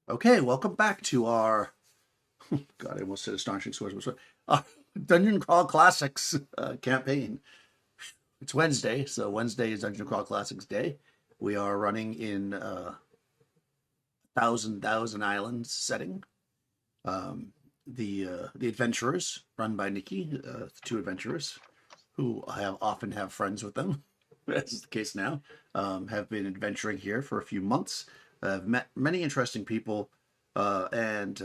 Okay, welcome back to our God, I almost said astonishing swords, Dungeon Crawl Classics campaign. It's Wednesday, so Wednesday is Dungeon Crawl Classics Day. We are running in Thousand Islands setting. The adventurers, run by Nikki, the two adventurers, who I have often have friends with them, as is the case now, have been adventuring here for a few months. I've met many interesting people and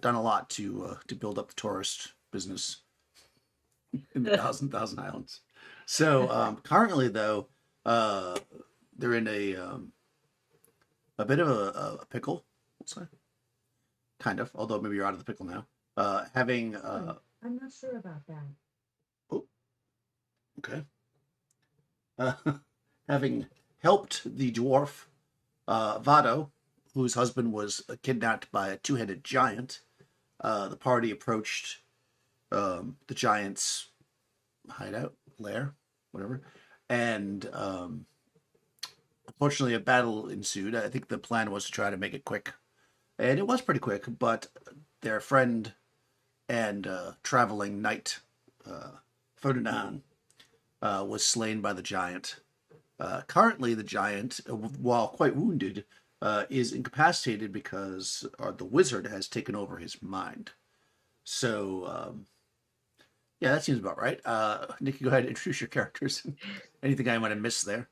done a lot to build up the tourist business in the Thousand Islands. So currently, though, uh, they're in a bit of a pickle. We'll say, kind of. Although maybe you're out of the pickle now. Having I'm not sure about that. oh, okay. Uh, having helped the dwarf Vado, whose husband was kidnapped by a two-headed giant. The party approached the giant's hideout, lair, whatever, and unfortunately, a battle ensued. I think the plan was to try to make it quick, and it was pretty quick. But their friend and traveling knight, Ferdinand, was slain by the giant. Currently, the giant, while quite wounded, is incapacitated because the wizard has taken over his mind. So, yeah, that seems about right. Nikki, go ahead and introduce your characters. Anything I might have missed there?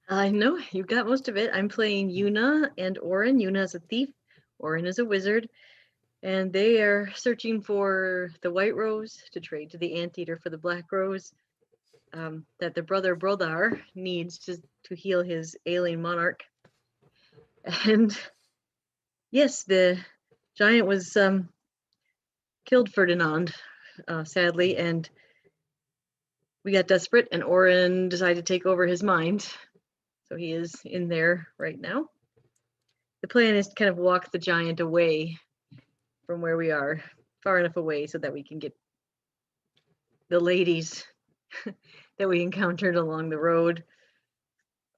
I know you got most of it. I'm playing Yuna and Orin. Yuna is a thief, Orin is a wizard, and they are searching for the white rose to trade to the anteater for the black rose that the brother Brodar needs to heal his ailing monarch. And yes, the giant was killed Ferdinand, sadly, and we got desperate, and Orin decided to take over his mind. So he is in there right now. The plan is to kind of walk the giant away from where we are, far enough away so that we can get the ladies that we encountered along the road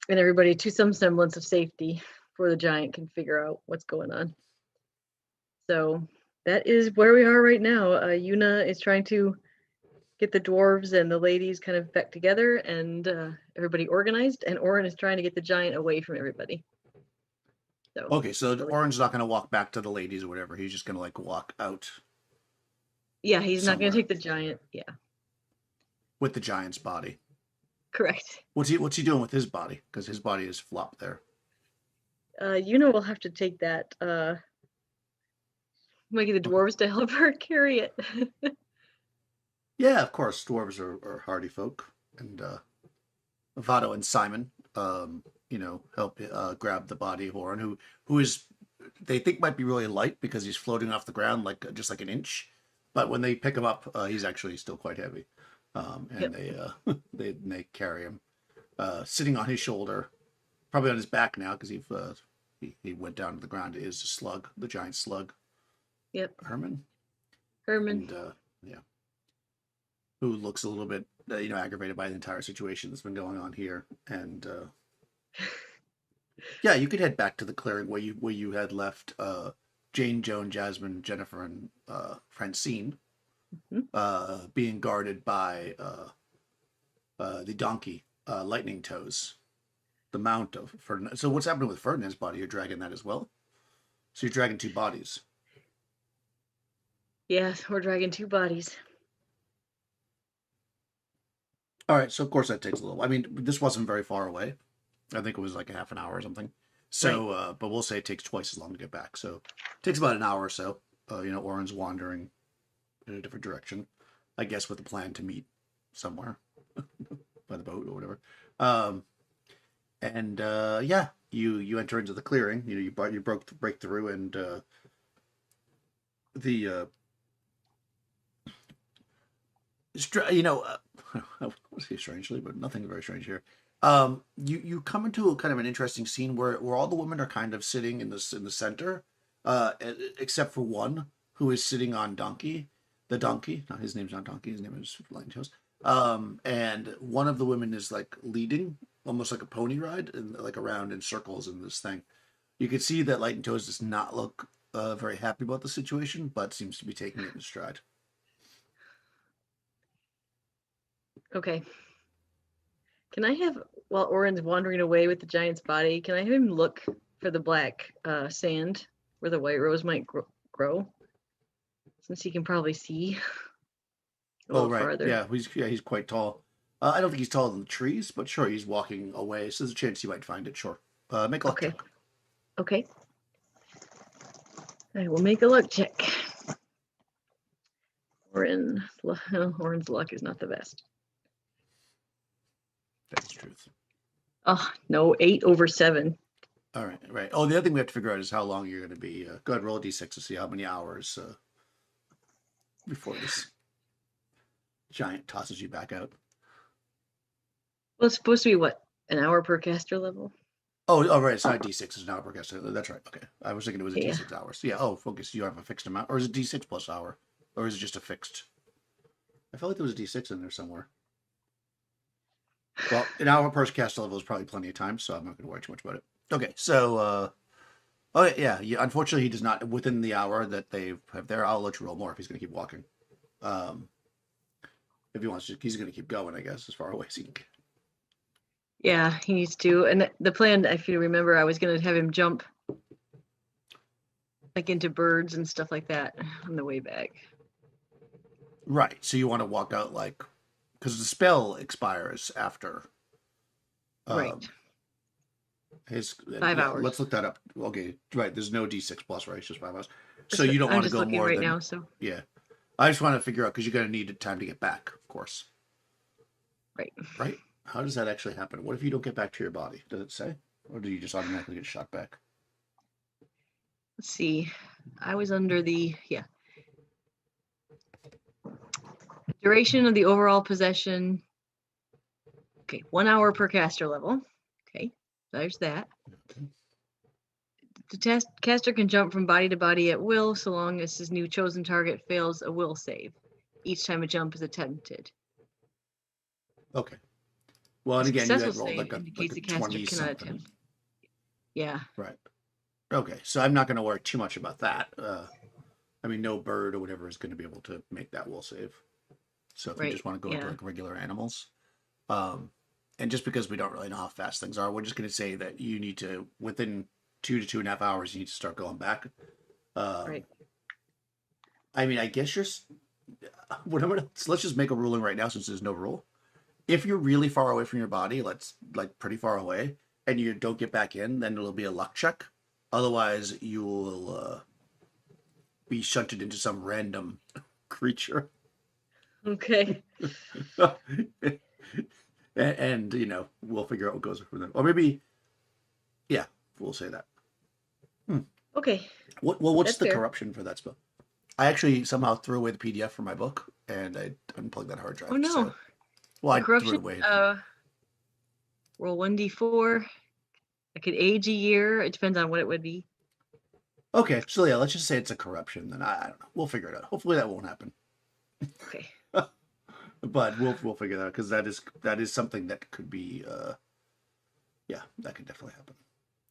and everybody to some semblance of safety before the giant can figure out what's going on. So that is where we are right now. Yuna is trying to get the dwarves and the ladies kind of back together and everybody organized, and Orin is trying to get the giant away from everybody. So Okay, so Orange not going to walk back to the ladies or whatever. He's just going to like walk out yeah, he's not going to somewhere take the giant. Yeah, with the giant's body. correct. What's he doing with his body? Because his body is flopped there. Yuna will have to take that. Making the Okay. dwarves to help her carry it. Yeah, of course, dwarves are hardy folk, and Vado and Simon, help grab the body of Orin, who is they think might be really light because he's floating off the ground like just like an inch, but when they pick him up, he's actually still quite heavy, and Yep. they carry him, sitting on his shoulder, probably on his back now because he went down to the ground. Is the slug, the giant slug, Yep. Herman, Herman. and yeah, who looks a little bit aggravated by the entire situation that's been going on here, and yeah, you could head back to the clearing where you had left Jane, Joan, Jasmine, Jennifer, and Francine, Mhm. being guarded by the donkey, Lightning Toes, the mount of Ferdinand. So what's happening with Ferdinand's body? You're dragging that as well. So you're dragging two bodies. Yes, we're dragging two bodies. All right. So of course that takes a little. I mean, this wasn't very far away. I think it was like a half an hour or something. Right. So, but we'll say it takes twice as long to get back. So it takes about an hour or so. Oren's wandering in a different direction, I guess, with a plan to meet somewhere by the boat or whatever. Um, and yeah, you enter into the clearing. You break through, and the I would say strangely, but nothing very strange here. You come into a kind of an interesting scene where all the women are kind of sitting in the center, except for one who is sitting on donkey, the donkey. No, his name's not donkey. His name is Lightning Toes. And one of the women is like leading, almost like a pony ride, and like around in circles in this thing. You can see that Light and Toes does not look very happy about the situation, but seems to be taking it in stride. Okay. Can I have, while Orin's wandering away with the giant's body, can I have him look for the black sand where the white rose might grow? Since he can probably see a Oh, little right. farther. He's quite tall. I don't think he's taller than the trees, but sure, he's walking away, so there's a chance he might find it. Sure. Make a luck Okay. check. Okay. I will make a luck check. Orin's luck is not the best. That's the truth. Oh, no, 8 over 7. All right, right. Oh, the other thing we have to figure out is how long you're going to be. Go ahead, roll a d6 to see how many hours before this giant tosses you back out. Well, it's supposed to be what? An hour per caster level? Oh, right. It's not a d6. It's an hour per caster. That's right. Okay. I was thinking it was a Yeah. d6 hours. Yeah. Oh, focus. You have a fixed amount. Or is it d6 plus hour? Or is it just a fixed? I felt like there was a d6 in there somewhere. Well, an hour per caster level is probably plenty of time, so I'm not going to worry too much about it. Okay. So, oh, yeah. Unfortunately, he does not, within the hour that they have there, I'll let you roll more if he's going to keep walking. If he wants to, he's going to keep going, I guess, as far away as he can get. Yeah, he needs to. And the plan, if you remember, I was going to have him jump like into birds and stuff like that on the way back. Right. So you want to walk out like, because the spell expires after. Right. His 5 hours. Let's look that up. Okay. Right. There's no D6 plus, right? It's just 5 hours. So you don't I'm want to just go looking more right than. now, so. Yeah. I just want to figure out because you're going to need time to get back, of course. Right. Right. How does that actually happen? What if you don't get back to your body? Does it say? Or do you just automatically get shot back? Let's see. I was under the, yeah. Duration of the overall possession. Okay, 1 hour per caster level. Okay, there's that. Okay. The caster can jump from body to body at will so long as his new chosen target fails a will save each time a jump is attempted. Okay. Well, and A again, you successful had rolled save like indicates a the caster 20 cannot something. attempt. Yeah. Right. Okay. So I'm not going to worry too much about that. I mean, no bird or whatever is going to be able to make that will save. So if you Right. just want to go into Yeah. like regular animals, and just because we don't really know how fast things are, we're just going to say that you need to within 2 to 2.5 hours, you need to start going back. Right. I mean, I guess whatever. Let's just make a ruling right now since there's no rule. If you're really far away from your body, let's like pretty far away, and you don't get back in, then it'll be a luck check. Otherwise, you will be shunted into some random creature. Okay. and you know, we'll figure out what goes from there. Or maybe, yeah, we'll say that. Okay. What's That's the fair. corruption for that spell? I actually somehow threw away the PDF from my book, and I unplugged that hard drive. Oh no. So, well, I threw Corruption. it away. Roll 1d4. I could age a year. It depends on what it would be. Okay, so yeah, let's just say it's a corruption. Then I don't know. We'll figure it out. Hopefully that won't happen. Okay. But we'll figure that out because that is something that could be yeah, that could definitely happen.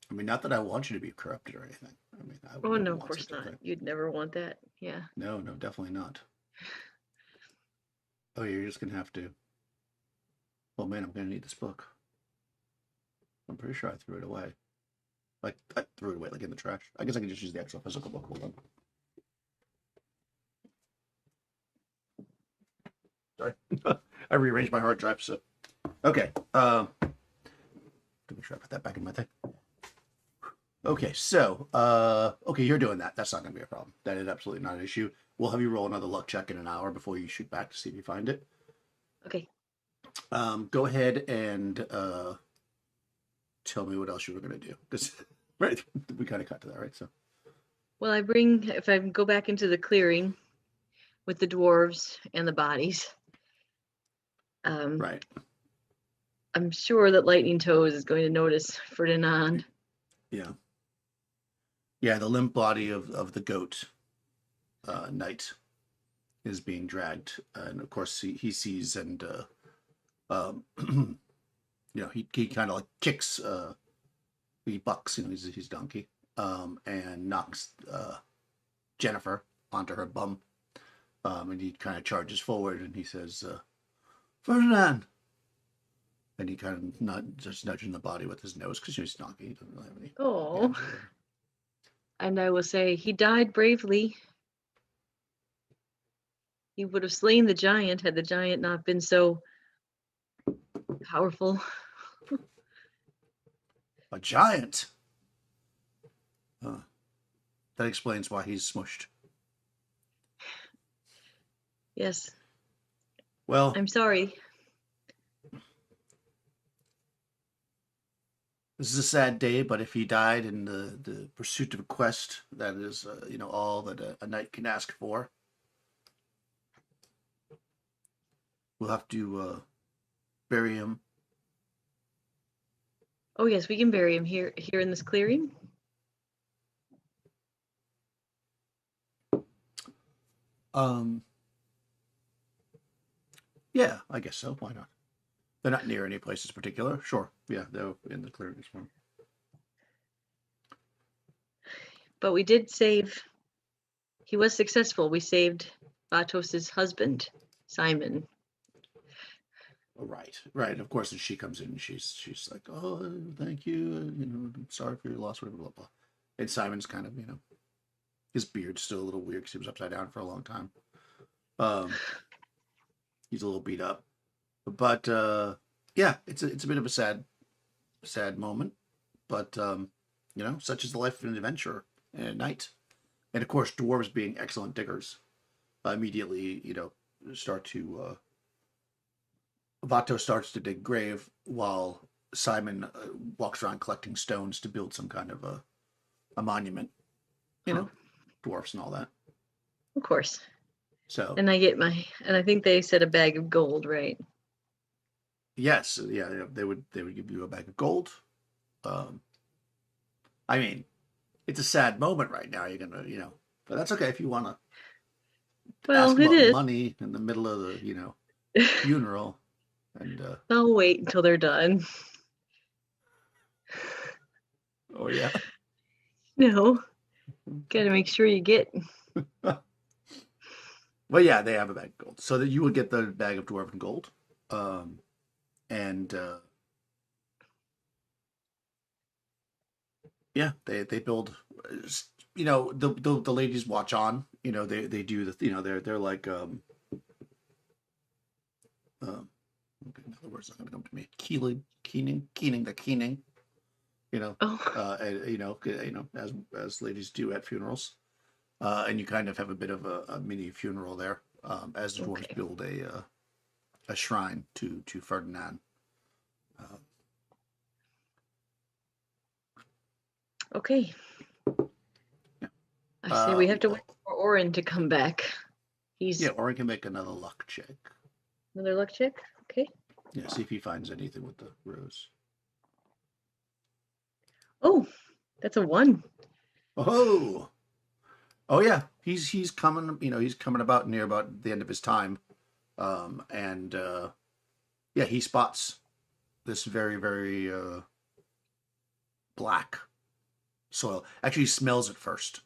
I mean, not that I want you to be corrupted or anything. I mean, I would Oh never no, of want course such a not. thing. You'd never want that. Yeah. No, definitely not. Oh, you're just gonna have to. Oh man, I'm gonna need this book. I'm pretty sure I threw it away. Like I threw it away, like in the trash. I guess I can just use the actual physical book. Hold on. Sorry, I rearranged my hard drive. So, okay. Make sure I put that back in my thing. Okay, so okay, you're doing that. That's not gonna be a problem. That is absolutely not an issue. We'll have you roll another luck check in an hour before you shoot back to see if you find it. Okay. Go ahead and tell me what else you were gonna do. Because right, we kind of got to that, right? So. Well, if I go back into the clearing with the dwarves and the bodies, Right. I'm sure that Lightning Toes is going to notice Ferdinand. Yeah. Yeah, the limp body of the goat knight is being dragged, and of course he sees and you know he kind of like kicks he bucks, you know, he's donkey, and knocks Jennifer onto her bum. And he kind of charges forward and he says, Ferdinand. And he kind of just nudging the body with his nose because he's knocking. He doesn't really have any Oh, hands or whatever. and I will say he died bravely. He would have slain the giant had the giant not been so powerful. A giant. That explains why he's smushed. Yes, Well, I'm sorry. this is a sad day, but if he died in the pursuit of a quest, that is, all that a knight can ask for. We'll have to bury him. Oh yes, we can bury him here in this clearing. Yeah, I guess so. Why not? They're not near any places particular. Sure. Yeah, they're in the clearing as well. But we did save. He was successful. We saved Vatos's husband, Simon. Right. Of course, as she comes in, she's like, "Oh, thank you. I'm sorry for your loss. Whatever, blah blah." And Simon's kind of, his beard's still a little weird because he was upside down for a long time. He's a little beat up, but yeah, it's a bit of a sad moment. But such is the life of an adventurer and a knight, and of course, dwarves being excellent diggers, immediately start to. Vato starts to dig grave while Simon walks around collecting stones to build some kind of a monument. Dwarfs and all that. Of course. So. And I think they said a bag of gold, right? Yes, yeah, they would give you a bag of gold. I mean, it's a sad moment right now. You're gonna, but that's okay if you want to ask Well, it about is. money in the middle of the, funeral. And I'll wait until they're done. oh yeah. No, gotta make sure you get. Well, yeah, they have a bag of gold, so that you would get the bag of dwarven gold, and yeah, they build. The ladies watch on. They do they're like okay, another word's not gonna come to me. Keening, the keening. Oh, As ladies do at funerals, and you kind of have a bit of a mini funeral there, as the dwarves okay. build a shrine to Ferdinand. Okay. Yeah. I say we have to wait for Orin to come back. He's Yeah, or he can make another luck check. another luck check. Okay. Yeah, see if he finds anything with the rose. Oh, that's a 1. Oh yeah, he's coming. He's coming about near about the end of his time, and yeah, he spots this very very black soil. Actually, he smells it first.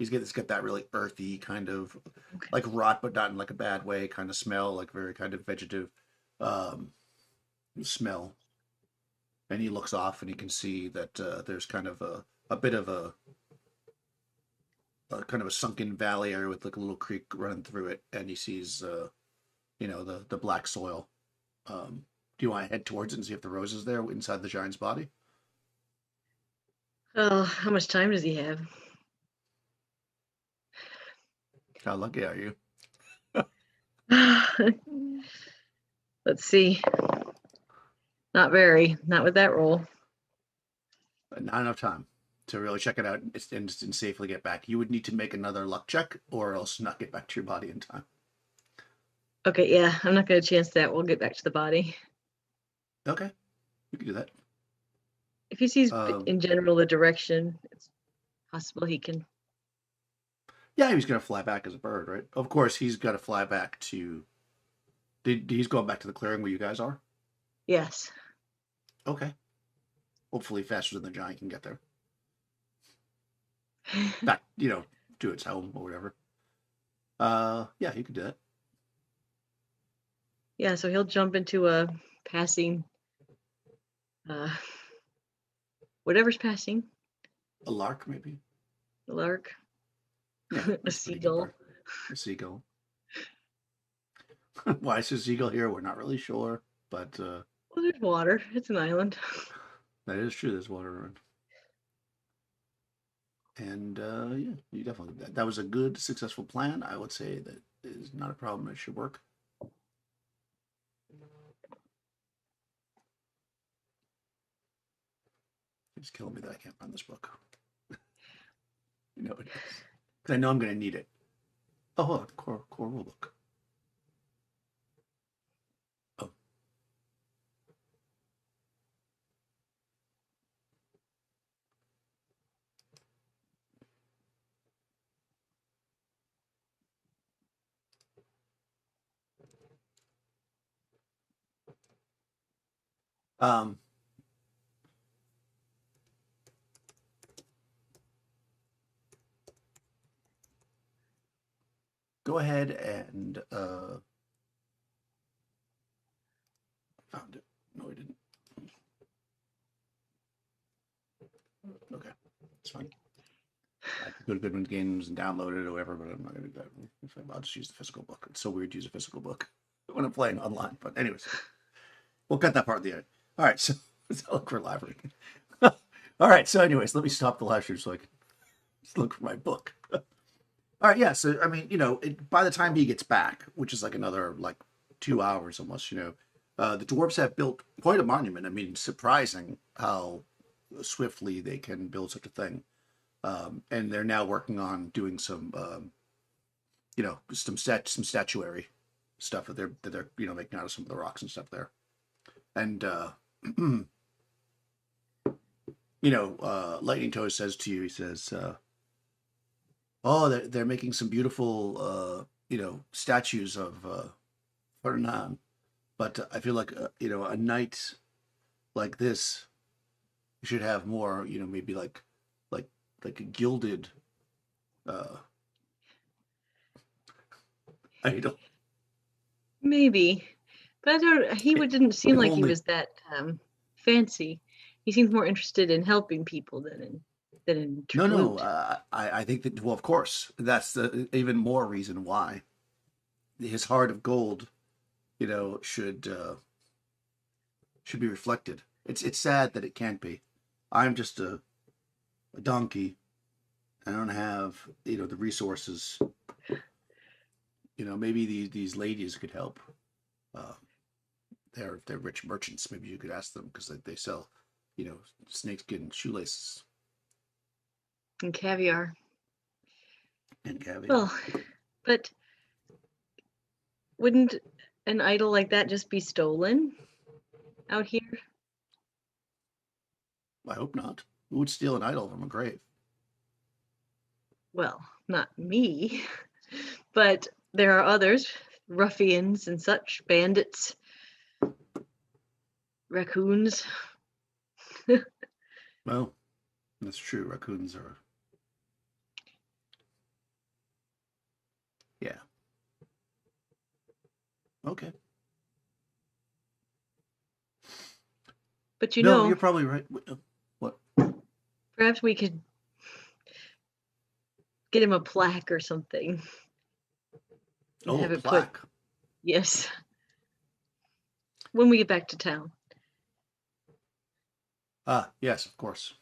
It's got that really earthy kind of Okay. like rot, but not in like a bad way kind of smell, like very kind of vegetative smell. And he looks off and he can see that there's kind of a bit of a kind of a sunken valley area with like a little creek running through it, and he sees the black soil. Do you want to head towards it and see if the rose is there inside the giant's body? How much time does he have? How lucky are you? Let's see. Not very. Not with that roll. Not enough time to really check it out and safely get back. You would need to make another luck check, or else not get back to your body in time. Okay, yeah, I'm not going to chance that. We'll get back to the body. Okay, you can do that. If he sees Um, in general the direction, it's possible he can. yeah, he's gonna fly back as a bird, right? Of course, he's got to fly back to. He's going back to the clearing where you guys are. Yes. Okay. Hopefully, faster than the giant can get there. back, to its home or whatever. Yeah, you could do that. Yeah, so he'll jump into a passing, uh, whatever's passing, A lark, maybe. a lark, Yeah, a that's a pretty good seagull. bird. A seagull. Why is a seagull here? We're not really sure, but Well, there's water. It's an island. that is true. There's water around. And yeah, you definitely that was a good, successful plan. I would say that is not a problem. It should work. It's killing me that I can't find this book. It is. Because I know I'm going to need it. Oh, hold on. Core rule book. Oh. Um, Go ahead and found it. No, I didn't. Okay, it's fine. I could go to Goodwin Games and download it or whatever, but I'm not going to do that. I'll just use the physical book. It's so weird to use a physical book when I'm playing online. But anyways, we'll cut that part of the edit. All right, so it's not like we're live. All right, so anyways, let me stop the live stream so I can just look for my book. All right, yeah. So I mean, by the time he gets back, which is like another like 2 hours almost, the dwarves have built quite a monument. I mean, surprising how swiftly they can build such a thing. And they're now working on doing some, some statuary stuff that they're making out of some of the rocks and stuff there. And Lightning Toe says to you, he says, "Oh, they're making some beautiful, statues of Ferdinand, but I feel like a night like this should have more, maybe like like a gilded uh idol." Maybe, but I don't. He If didn't seem like he only. was that fancy. He seems more interested in helping people than in No. loot. I think that, well, of course, that's the even more reason why his heart of gold, should be reflected. It's sad that it can't be. I'm just a donkey. I don't have the resources. Maybe these ladies could help. Uh, they're rich merchants. Maybe you could ask them because they sell, snakeskin shoelaces And caviar. and caviar. Well, but wouldn't an idol like that just be stolen out here? I hope not. Who would steal an idol from a grave? Well, not me, but there are others, ruffians and such, bandits, raccoons. Well, that's true. Raccoons are. Yeah. Okay. But No, you're probably right. What? perhaps we could get him a plaque or something and Oh, a have it put, plaque. yes, when we get back to town. Ah, yes, of course.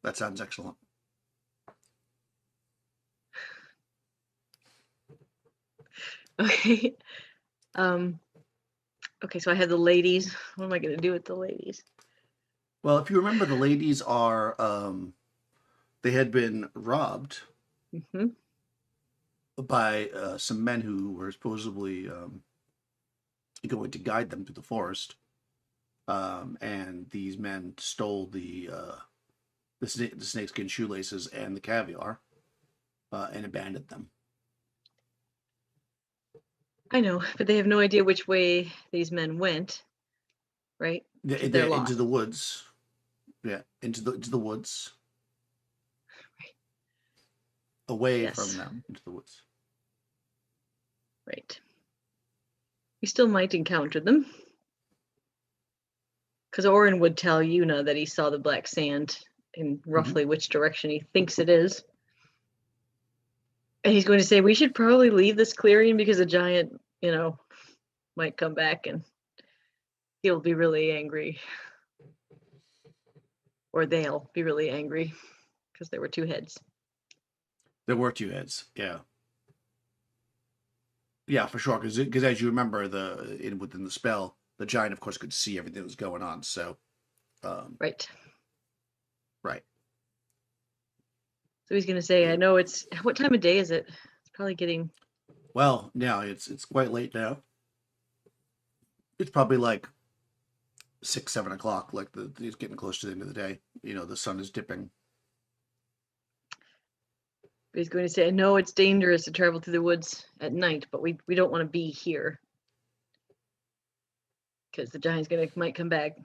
That sounds excellent. Okay. Um, okay, so I have the ladies. What am I going to do with the ladies? Well, if you remember, the ladies are they had been robbed Mm-hmm. by some men who were supposedly going to guide them through the forest. And these men stole the snakeskin shoelaces and the caviar and abandoned them. I know, but they have no idea which way these men went, right? Because they're Into lost. the woods. Yeah, into the woods. away from Yes. them into the woods. Right. We still might encounter them. Because Orin would tell Yuna that he saw the black sand in roughly which direction he thinks it is. And he's going to say, we should probably leave this clearing because a giant, might come back and he'll be really angry. Or they'll be really angry because there were two heads. There were two heads. Yeah. Yeah, for sure. Because as you remember, within the spell, the giant, of course, could see everything that was going on. So, Right. right. So he's going to say, I know what time of day is it? It's probably getting. Well, now it's quite late now. It's probably like 6, 7 o'clock. Like it's getting close to the end of the day. The sun is dipping. He's going to say, I know it's dangerous to travel through the woods at night, but we don't want to be here. Because the giant's might come back.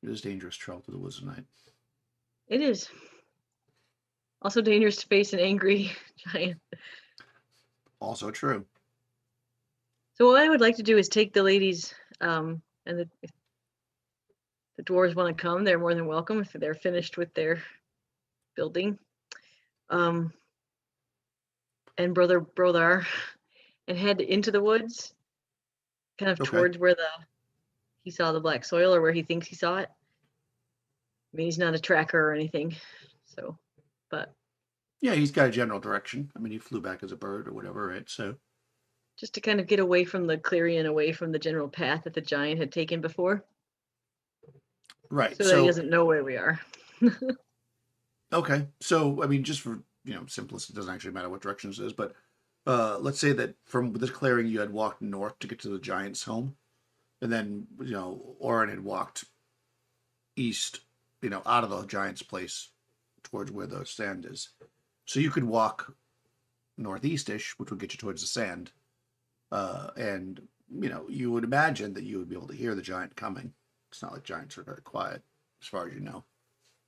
It is dangerous to travel through the woods at night. It is. Also dangerous to face an angry giant. Also true. So what I would like to do is take the ladies, and if the dwarves want to come, they're more than welcome if they're finished with their building. And brother Brodar, and head into the woods, kind of towards where he saw the black soil, or where he thinks he saw it. I mean, he's not a tracker or anything, so, but. Yeah, he's got a general direction. I mean, he flew back as a bird or whatever, right? So. Just to kind of get away from the clearing, away from the general path that the giant had taken before. Right. So that he doesn't know where we are. Okay. So, I mean, just for, simplicity, it doesn't actually matter what direction it is, but let's say that from this clearing you had walked north to get to the giant's home, and then, Orin had walked east, out of the giant's place towards where the sand is. So you could walk northeastish, which would get you towards the sand. And, you would imagine that you would be able to hear the giant coming. It's not like giants are very quiet, as far as you know.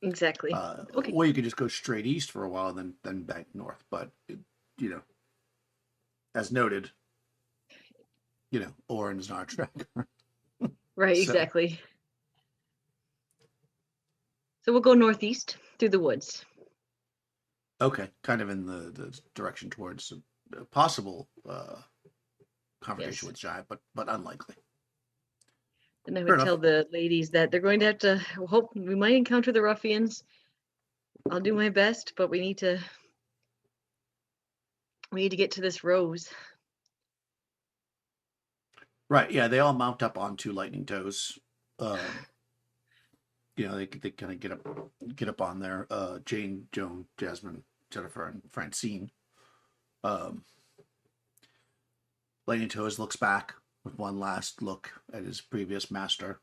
Exactly. Okay. Or you could just go straight east for a while, and then back north. But, as noted, Orin is not a tracker. Right, exactly. So we'll go northeast through the woods. Okay, kind of in the direction towards a possible confrontation with giant, but unlikely. And I would tell the ladies that they're going to have to hope we might encounter the ruffians. I'll do my best, but we need to get to this rose. Right. Yeah, they all mount up onto lightning toes. They kind of get up on there. Jane, Joan, Jasmine, Jennifer, and Francine. Lightning Toes looks back with one last look at his previous master.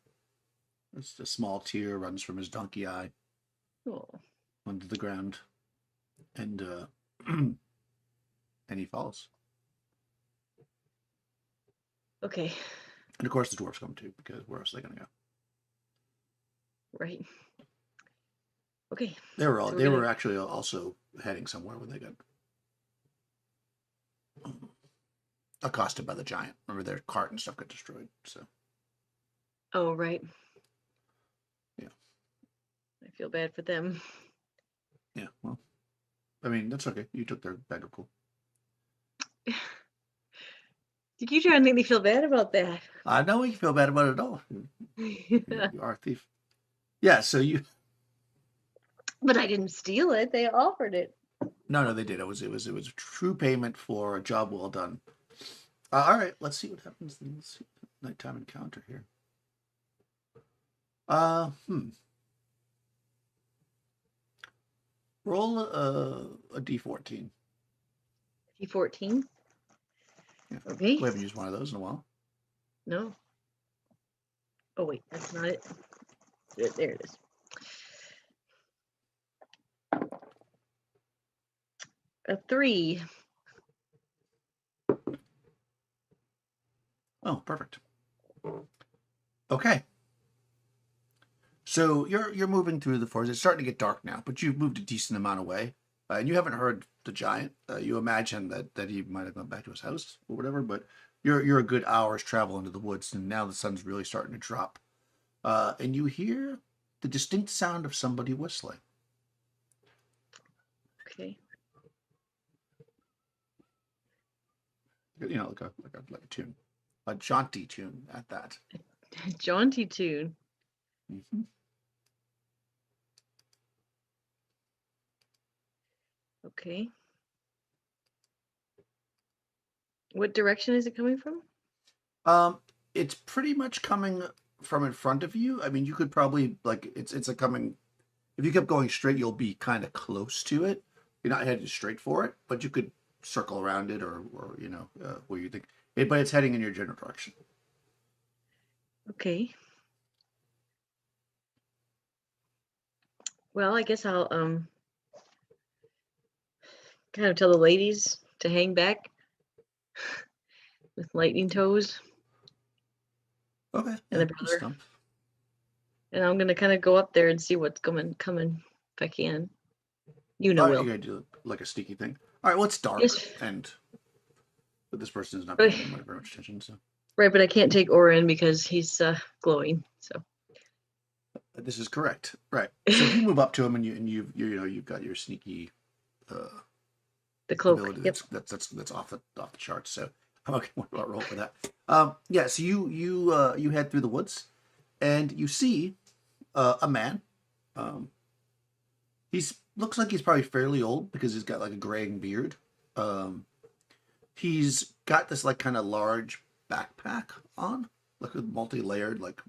Just a small tear runs from his donkey eye onto the ground, and and he falls. Okay. And of course the dwarves come too, because where else are they going to go? Right. Okay. They were actually also heading somewhere when they got accosted by the giant. Remember, their cart and stuff got destroyed. So. Oh, right. Yeah. I feel bad for them. Yeah. Well, I mean, that's okay. You took their bag of coal. Did you try and make me feel bad about that? I know you feel bad about it at all. You are a thief. Yeah. So you. But I didn't steal it. They offered it. No, they did. It was a true payment for a job well done. All right, let's see what happens in this nighttime encounter here. Roll a d14. D14? Yeah. Okay. We haven't used one of those in a while. No. Oh, wait, that's not it. There it is. A 3. Oh, perfect. Okay. So you're moving through the forest. It's starting to get dark now, but you've moved a decent amount away. And you haven't heard the giant. You imagine that he might have gone back to his house or whatever, but you're a good hour's travel into the woods, and now the sun's really starting to drop. And you hear the distinct sound of somebody whistling. Okay. You know, like a tune, a jaunty tune at that. Jaunty tune. Mm-hmm. Okay. What direction is it coming from? Um, it's pretty much coming from in front of you. I mean, you could probably like it's a coming. If you kept going straight, you'll be kind of close to it. You're not headed straight for it, but you could circle around it or where you think it. But it's heading in your general direction. Okay. Well, I guess I'll kind of tell the ladies to hang back with lightning toes Okay, and yeah, the you brother. stump. And I'm gonna kind of go up there and see what's coming if I can. All right, Will. you're gonna do like a sneaky thing. All right, well, it's dark, Yes. but this person is not But, paying very much attention. So right, but I can't take Orin because he's glowing. So this is correct, right? So if you move up to him and you've got your sneaky the cloak. ability, Yep. that's off the charts. So I'm okay. I'll roll for that. Yeah. So you head through the woods, and you see a man. He's looks like he's probably fairly old because he's got like a graying beard. Um, he's got this like kind of large backpack on, like a multi-layered, like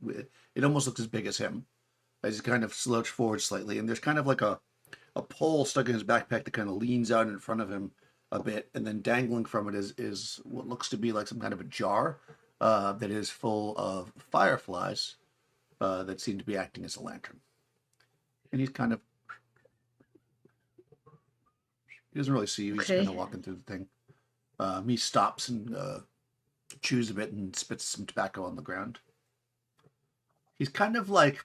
it almost looks as big as him. He's kind of slouched forward slightly, and there's kind of like a pole stuck in his backpack that kind of leans out in front of him a bit, and then dangling from it is what looks to be like some kind of a jar that is full of fireflies that seem to be acting as a lantern. And he's kind of he doesn't really see you. He's kind Okay. of walking through the thing. He stops and chews a bit and spits some tobacco on the ground. He's kind of like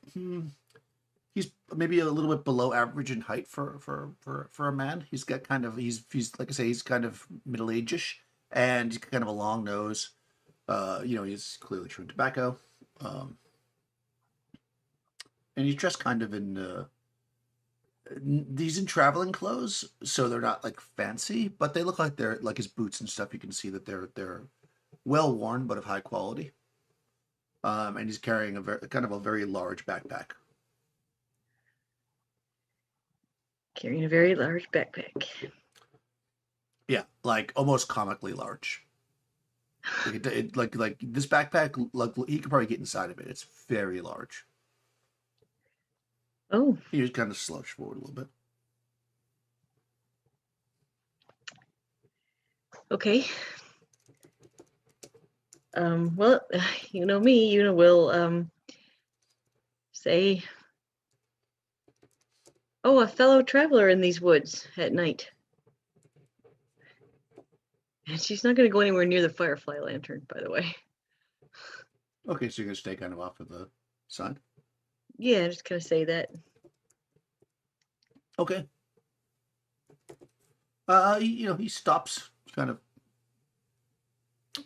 he's maybe a little bit below average in height for a man. He's got kind of he's like I say he's kind of middle ageish and he's kind of a long nose. He's clearly chewing tobacco, um, and he's dressed kind of in these in traveling clothes, so they're not like fancy, but they look like they're like his boots and stuff. You can see that they're well worn but of high quality. And he's carrying kind of a very large backpack. Carrying a very large backpack. Yeah, like almost comically large. Like this backpack, like he could probably get inside of it. It's very large. Oh, He just kind of slouched forward a little bit. okay. Well, you know me, will say, oh, a fellow traveler in these woods at night. And she's not going to go anywhere near the firefly lantern, by the way. Okay, so you're gonna stay kind of off to the side. Yeah, I'm just going to say that. Okay. He stops, kind of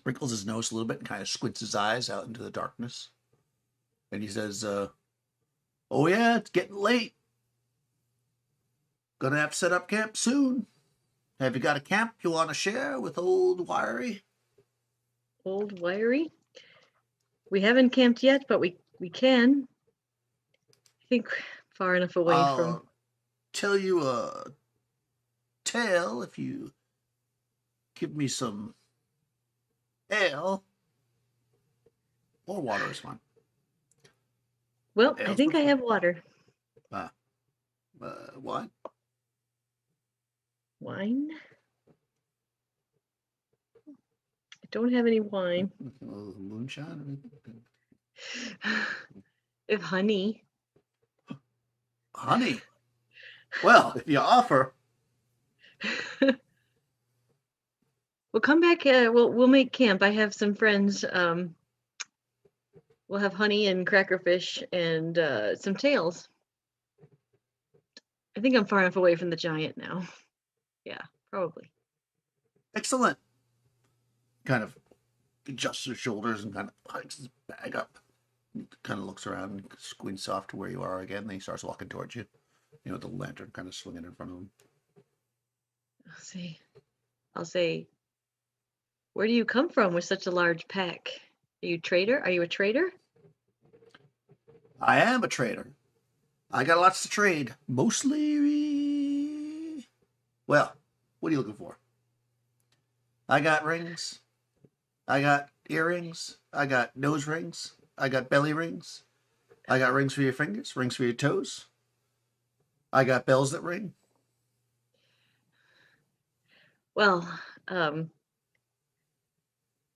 wrinkles his nose a little bit, and kind of squints his eyes out into the darkness, and he says, "Oh yeah, it's getting late. Gonna have to set up camp soon. Have you got a camp you want to share with old Wiry?" Old Wiry? We haven't camped yet, but we can. I think far enough away from. I'll tell you a tale if you give me some ale or water is fine. Well, I Ale's think I preferred. have water. Wine? Wine? I don't have any wine. Moonshine? If honey. Honey? Well, if you offer. We'll come back. We'll make camp. I have some friends. We'll have honey and crackerfish and some tails. I think I'm far enough away from the giant now. Yeah, probably. Excellent. Kind of adjusts his shoulders and kind of hikes his bag up. Kind of looks around and squints off to where you are again. Then he starts walking towards you. You know, the lantern kind of swinging in front of him. I'll say, where do you come from with such a large pack? Are you a trader? Are you a trader? I am a trader. I got lots to trade. Mostly. Well, what are you looking for? I got rings. I got earrings. I got nose rings. I got belly rings. I got rings for your fingers, rings for your toes. I got bells that ring. Well, um,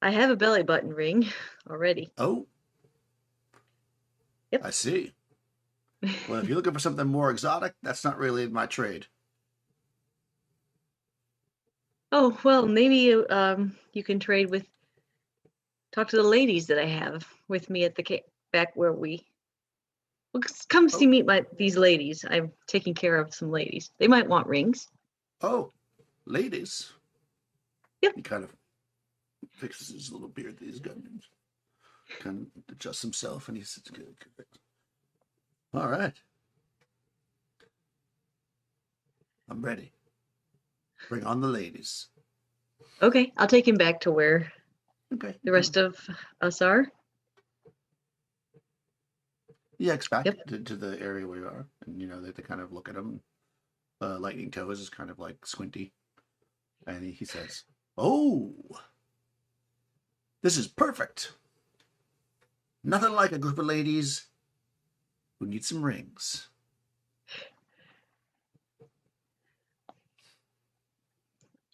I have a belly button ring already. Oh, Yep. I see. Well, if you're looking for something more exotic, that's not really my trade. Oh, well, maybe you can trade with talk to the ladies that I have with me at the back where we well, come see Oh, meet these ladies. I'm taking care of some ladies. They might want rings. oh, ladies. Yep. He kind of fixes his little beard that he's got and kind of adjusts himself, and he says, "Good, good. All right. I'm ready. Bring on the ladies." Okay, I'll take him back to where Okay. the rest of us are. He acts back Yep. to the area where you are, and you know they kind of look at him. Lightning Toes is kind of like squinty, and he says, "Oh, this is perfect. Nothing like a group of ladies who need some rings."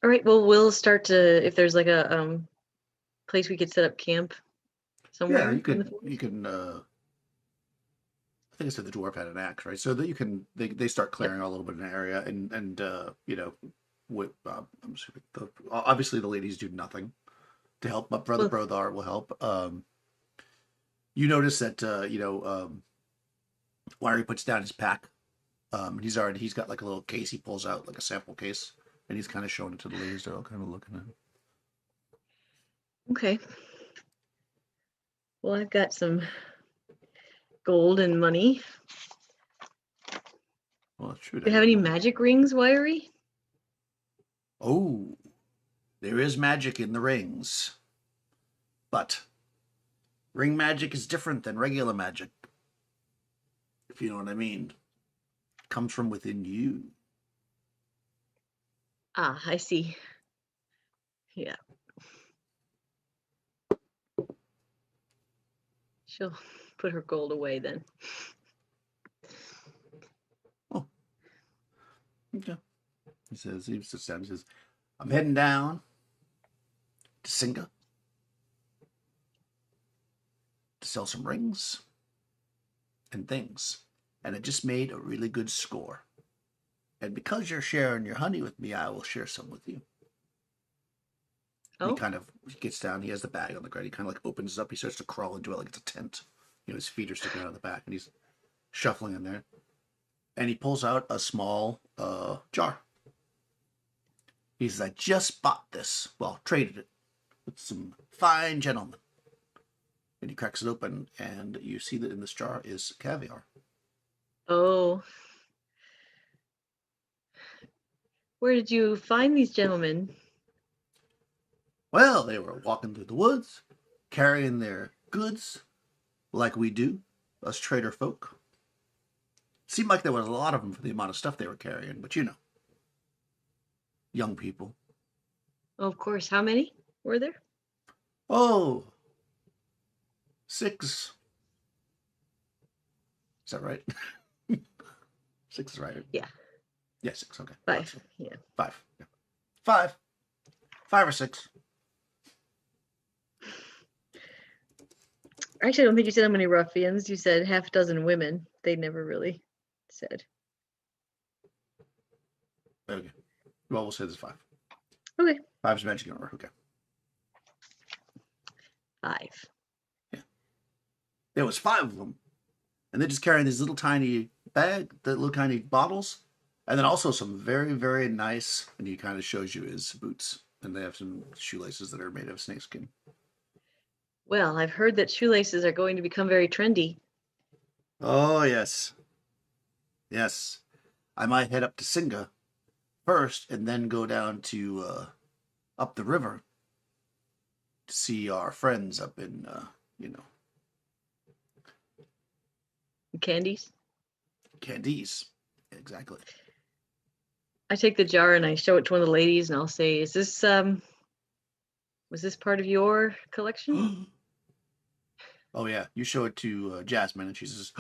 All right, well, we'll start to if there's like a place we could set up camp Yeah, somewhere in the you forest. can. I think I said the dwarf had an axe, right? So that you can they start Yep. clearing a little bit in an area, and you know, with I'm assuming obviously the ladies do nothing to help, but brother Well, Brothar will help. You notice that Larry puts down his pack. He's got like a little case he pulls out, like a sample case, and he's kind of showing it to the ladies. They're all kind of looking at it. okay. Well, I've got some gold and money. Well, that's true. Do you have any magic rings, Wiry? Oh, there is magic in the rings, but ring magic is different than regular magic. If you know what I mean, it comes from within you. Ah, I see. Yeah. She'll put her gold away then. Oh, okay. He sits down. He says, "I'm heading down to Singa to sell some rings and things, and I just made a really good score. And because you're sharing your honey with me, I will share some with you." And Oh, he gets down. He has the bag on the ground. He kind of like opens it up. He starts to crawl into it like it's a tent. You know, his feet are sticking out of the back, and he's shuffling in there. And he pulls out a small jar. He says, "I just bought this. Well, traded it with some fine gentlemen." And he cracks it open, and you see that in this jar is caviar. oh. Where did you find these gentlemen? Well, they were walking through the woods, carrying their goods like we do, us trader folk. Seemed like there was a lot of them for the amount of stuff they were carrying, but you know, young people. Oh, of course. How many were there? Oh, 6. Is that right? 6 is right. Yeah, Yeah, 6. Okay. Thought 5. so. Yeah. 5. Yeah. 5. 5 or 6. Actually, I don't think you said how many ruffians. You said half a dozen women. They never really said. Okay. Well, we'll say there's 5. Okay. 5 is magic number. Okay. 5. Yeah. There was 5 of them, and they're just carrying these little tiny the little tiny bottles And then also some very, very nice, and he kind of shows you his boots. And they have some shoelaces that are made of snakeskin. Well, I've heard that shoelaces are going to become very trendy. Oh, yes. Yes. I might head up to Singa first and then go down to up the river to see our friends up in, you know, Candies. Candice. Exactly. I take the jar and I show it to one of the ladies, and I'll say, "Is this was this part of your collection?" Oh, yeah. You show it to Jasmine, and she says,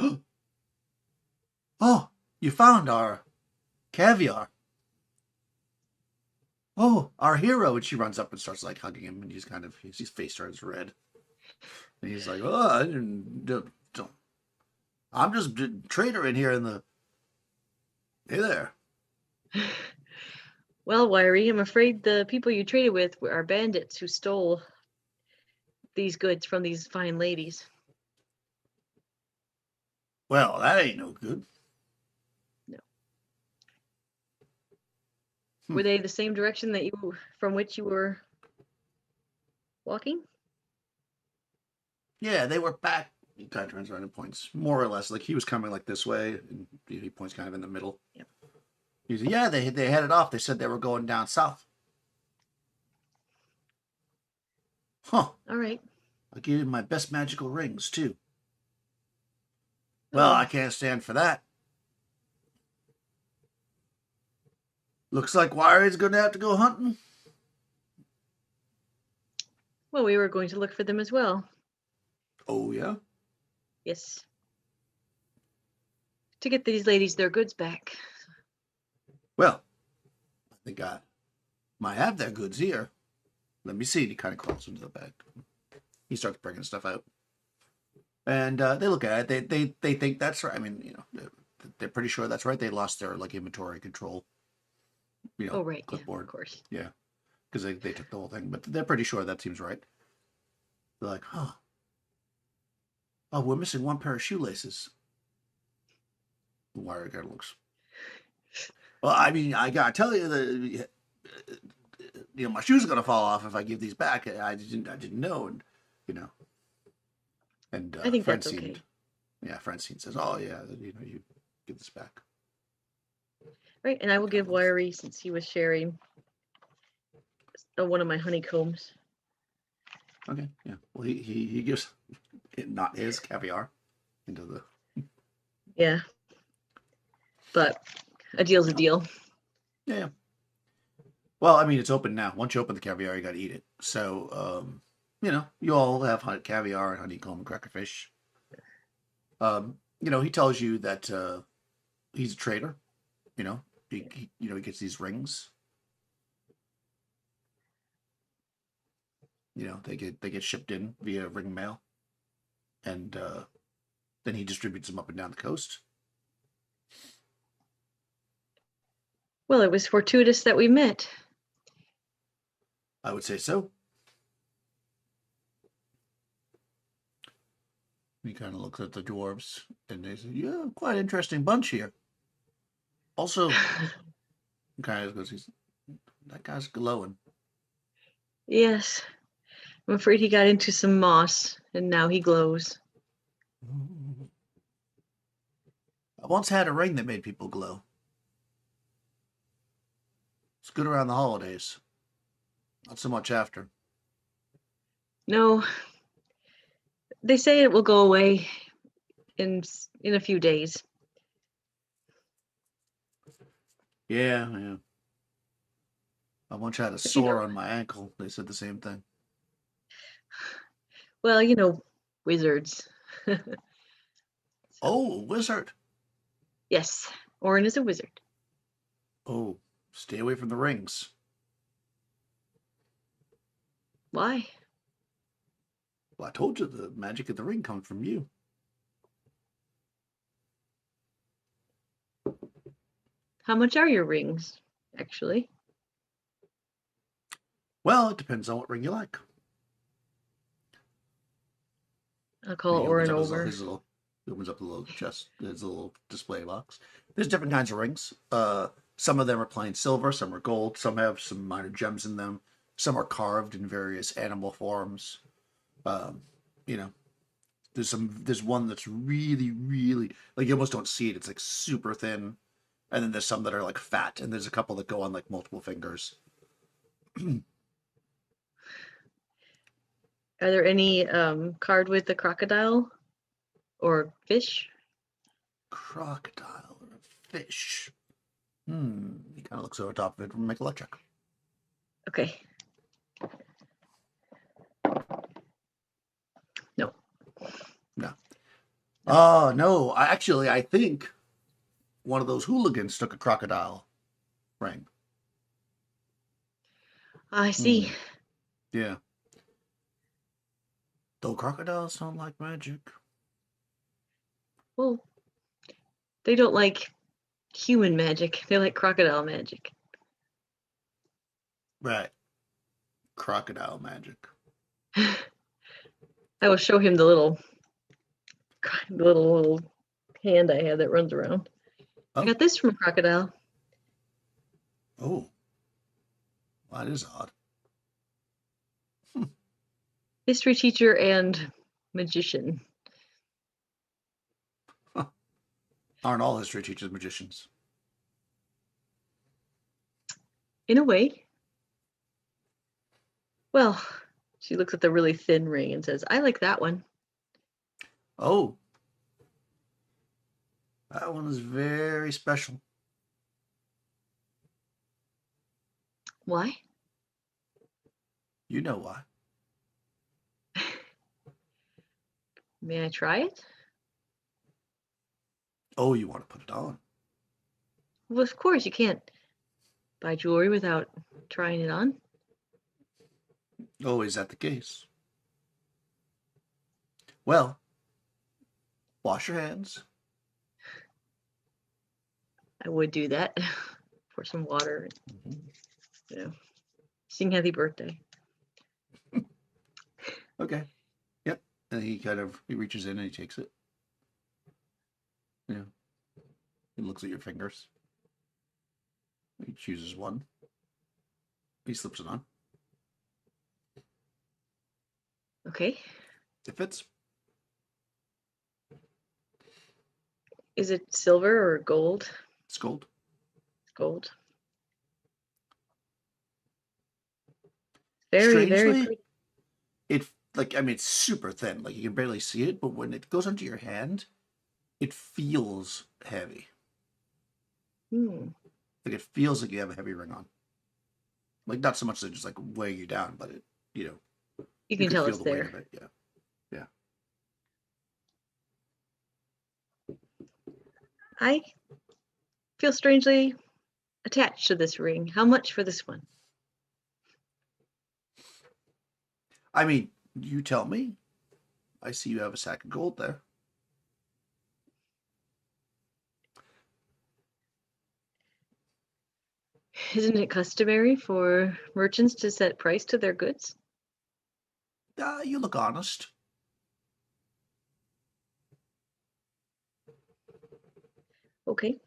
"Oh, you found our caviar. Oh, our hero." And she runs up and starts like hugging him, and he's kind of, his face turns red. And he's like, "Oh, I didn't, don't, I'm just a trader in here in the, hey there." Well, Wiry, I'm afraid the people you traded with are bandits who stole these goods from these fine ladies. Well, that ain't no good. No. Hmm. Were they the same direction that you from which you were walking? Yeah, they were back. He kind of turns around and points, more or less, like he was coming like this way, and he points kind of in the middle. Yep. He said, "Yeah, they headed off. They said they were going down south." Huh. All right. I'll give you my best magical rings, too. Well, I Oh, can't stand for that. Looks like Wirey's going to have to go hunting. well, we were going to look for them as well. Oh, yeah? Yes. To get these ladies their goods back. Well, I think I might have their goods here. Let me see. And he kind of crawls into the bag. He starts bringing stuff out. And they look at it. They think that's right. I mean, they're pretty sure that's right. They lost their like inventory control, Oh, right. Yeah, clipboard. of course. Yeah, because they took the whole thing. But they're pretty sure that seems right. They're like, huh. Oh, we're missing one pair of shoelaces. The wire guy looks. Well, I mean, I gotta tell you that my shoes are gonna fall off if I give these back. I didn't know, and you know, and I think that's Francine, okay. yeah, Francine says, "Oh yeah, you give this back." Right, and I will Kind give of looks. Wiry, since he was sharing, one of my honeycombs. Okay, yeah. Well, he gives it, not his caviar into the. Yeah, but a deal's a deal. Yeah, yeah. Well, I mean, it's open now. Once you open the caviar, you got to eat it. So, you all have caviar and honeycomb and crackerfish. He tells you that he's a trader. You know, he gets these rings. They get shipped in via ring mail, and then he distributes them up and down the coast. Well, it was fortuitous that we met. I would say so. He kind of looks at the dwarves, and they say, "Yeah, quite interesting bunch here." Also, kind of goes, "That guy's glowing." Yes, I'm afraid he got into some moss, and now he glows. I once had a ring that made people glow. It's good around the holidays, not so much after. No, they say it will go away in a few days. Yeah, yeah. I once had a But you know, sore on my ankle. They said the same thing. well, wizards. So, Oh, wizard. yes, Orin is a wizard. Oh, stay away from the rings. Why? Well, I told you the magic of the ring comes from you. How much are your rings, actually? Well, it depends on what ring you like. I'll call He opens Orin up over. his little. It opens up the little chest. There's a little display box. There's different kinds of rings. Some of them are plain silver, some are gold, some have some minor gems in them, some are carved in various animal forms. Um, you know, there's one that's really, really like you almost don't see it. It's like super thin. And then there's some that are like fat, and there's a couple that go on like multiple fingers. Are there any card with the crocodile or fish? Crocodile or fish? He kind of looks over top of it and make a luck check. Okay. No. No. Oh no! I think one of those hooligans took a crocodile ring. I Hmm. see. Yeah. Though crocodiles don't like magic. Well, they don't like human magic. They like crocodile magic. Right. Crocodile magic. I will show him the little hand I have that runs around. I Oh. got this from a crocodile. Oh. Well, that is odd. History teacher and magician. Huh. Aren't all history teachers magicians? In a way. Well, she looks at the really thin ring and says, I like that one. Oh. That one is very special. Why? You know why. May I try it? Oh, you want to put it on. Well, of course, you can't buy jewelry without trying it on. Oh, is that the case? Well, wash your hands. I would do that for some water, Mm-hmm. you know, sing happy birthday. Okay. Yep. And he reaches in and he takes it. Yeah. He looks at your fingers. He chooses one. He slips it on. Okay. It fits. Is it silver or gold? It's gold. It's gold. Very, very Strangely, pretty. it it's super thin. Like you can barely see it, but when it goes onto your hand, it feels heavy. Hmm. Like it feels like you have a heavy ring on. Like not so much that just like weighing you down, but it You you can could tell feel it's the weight there. of it. Yeah. Yeah. I feel strangely attached to this ring. How much for this one? I mean, you tell me. I see you have a sack of gold there. Isn't it customary for merchants to set price to their goods? You look honest. Okay.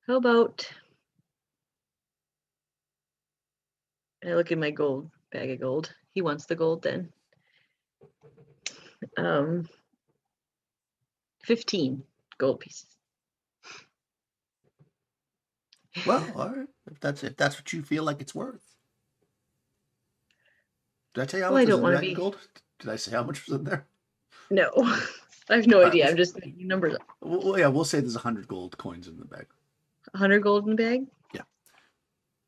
How about I look at my gold bag of gold. He wants the gold then. 15 gold pieces. Well, all right. If that's what you feel like it's worth. Did I tell you how Well, I much was don't in the want to bag of be. gold? Did I say how much was in there? No, I have no All right. idea. I'm just making numbers up. Well, yeah, we'll say there's 100 gold coins in the bag. 100 gold in the bag? Yeah.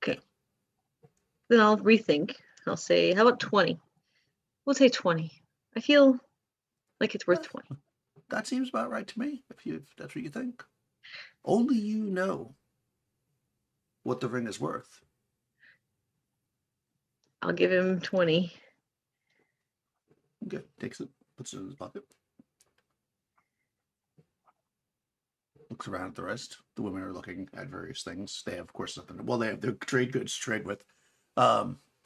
Okay. Then I'll rethink. I'll say, how about 20? We'll say 20. I feel like it's worth Uh, 20. that seems about right to me. If that's what you think. Only you know what the ring is worth. I'll give him 20. Okay, takes it, puts it in his pocket. Looks around at the rest. The women are looking at various things. They have, of course, nothing. Well, they have their trade goods to trade with.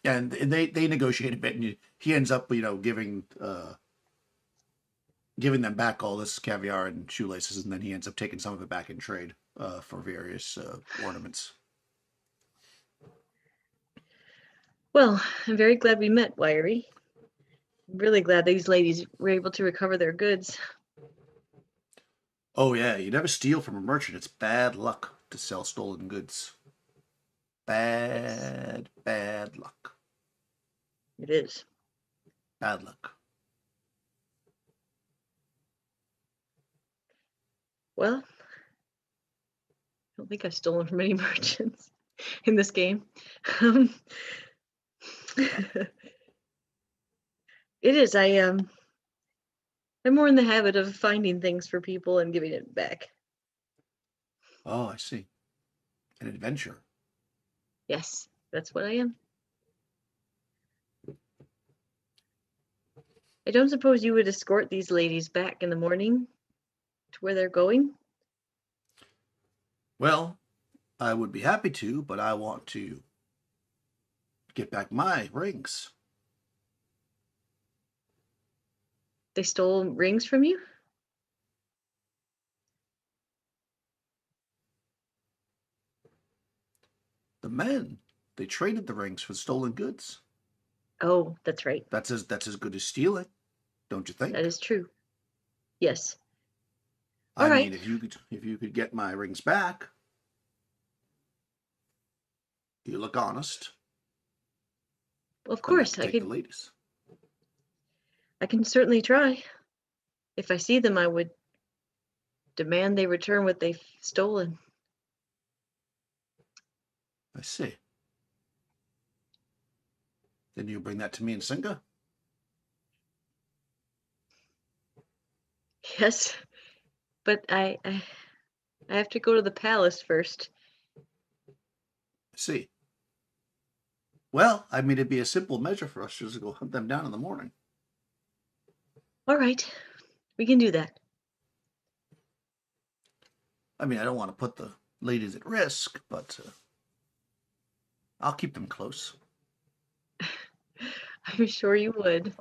And they negotiate a bit, and he ends up giving them back all this caviar and shoelaces, and then he ends up taking some of it back in trade for various ornaments. Well, I'm very glad we met, Wiry. I'm really glad these ladies were able to recover their goods. Oh yeah, you never steal from a merchant. It's bad luck to sell stolen goods. Yes, Bad luck. it is. Bad luck. Well, I don't think I've stolen from any merchants in this game. It is. I'm more in the habit of finding things for people and giving it back. Oh, I see. An adventure. Yes, that's what I am. I don't suppose you would escort these ladies back in the morning to where they're going? Well, I would be happy to, but I want to get back my rings. They stole rings from you? The men, they traded the rings for stolen goods. Oh, that's right. That's as good as stealing, don't you That think? is true. Yes. All I right. mean, if you could get my rings back, you look honest, Well, of then I course, can take the ladies. I can certainly try. If I see them, I would demand they return what they've stolen. I see. Then you bring that to me in Singa? Yes, but I have to go to the palace first. I see. Well, I mean, it'd be a simple measure for us just to go hunt them down in the morning. All right, we can do that. I mean, I don't want to put the ladies at risk, but I'll keep them close. I'm sure you would.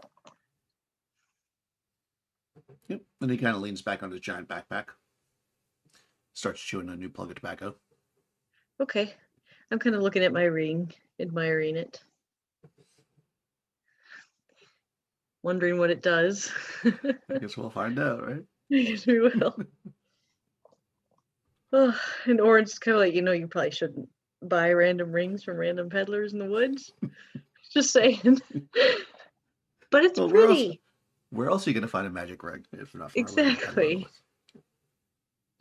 Yep. And he kind of leans back on his giant backpack, starts chewing a new plug of tobacco. Okay. I'm kind of looking at my ring, admiring it, wondering what it does. I guess we'll find out, right? I guess we will. Oh, and Orange is kind of like, you probably shouldn't buy random rings from random peddlers in the woods. Just saying. But it's Well, pretty. where else are you going to find a magic ring if not from a random peddler in the Exactly. woods?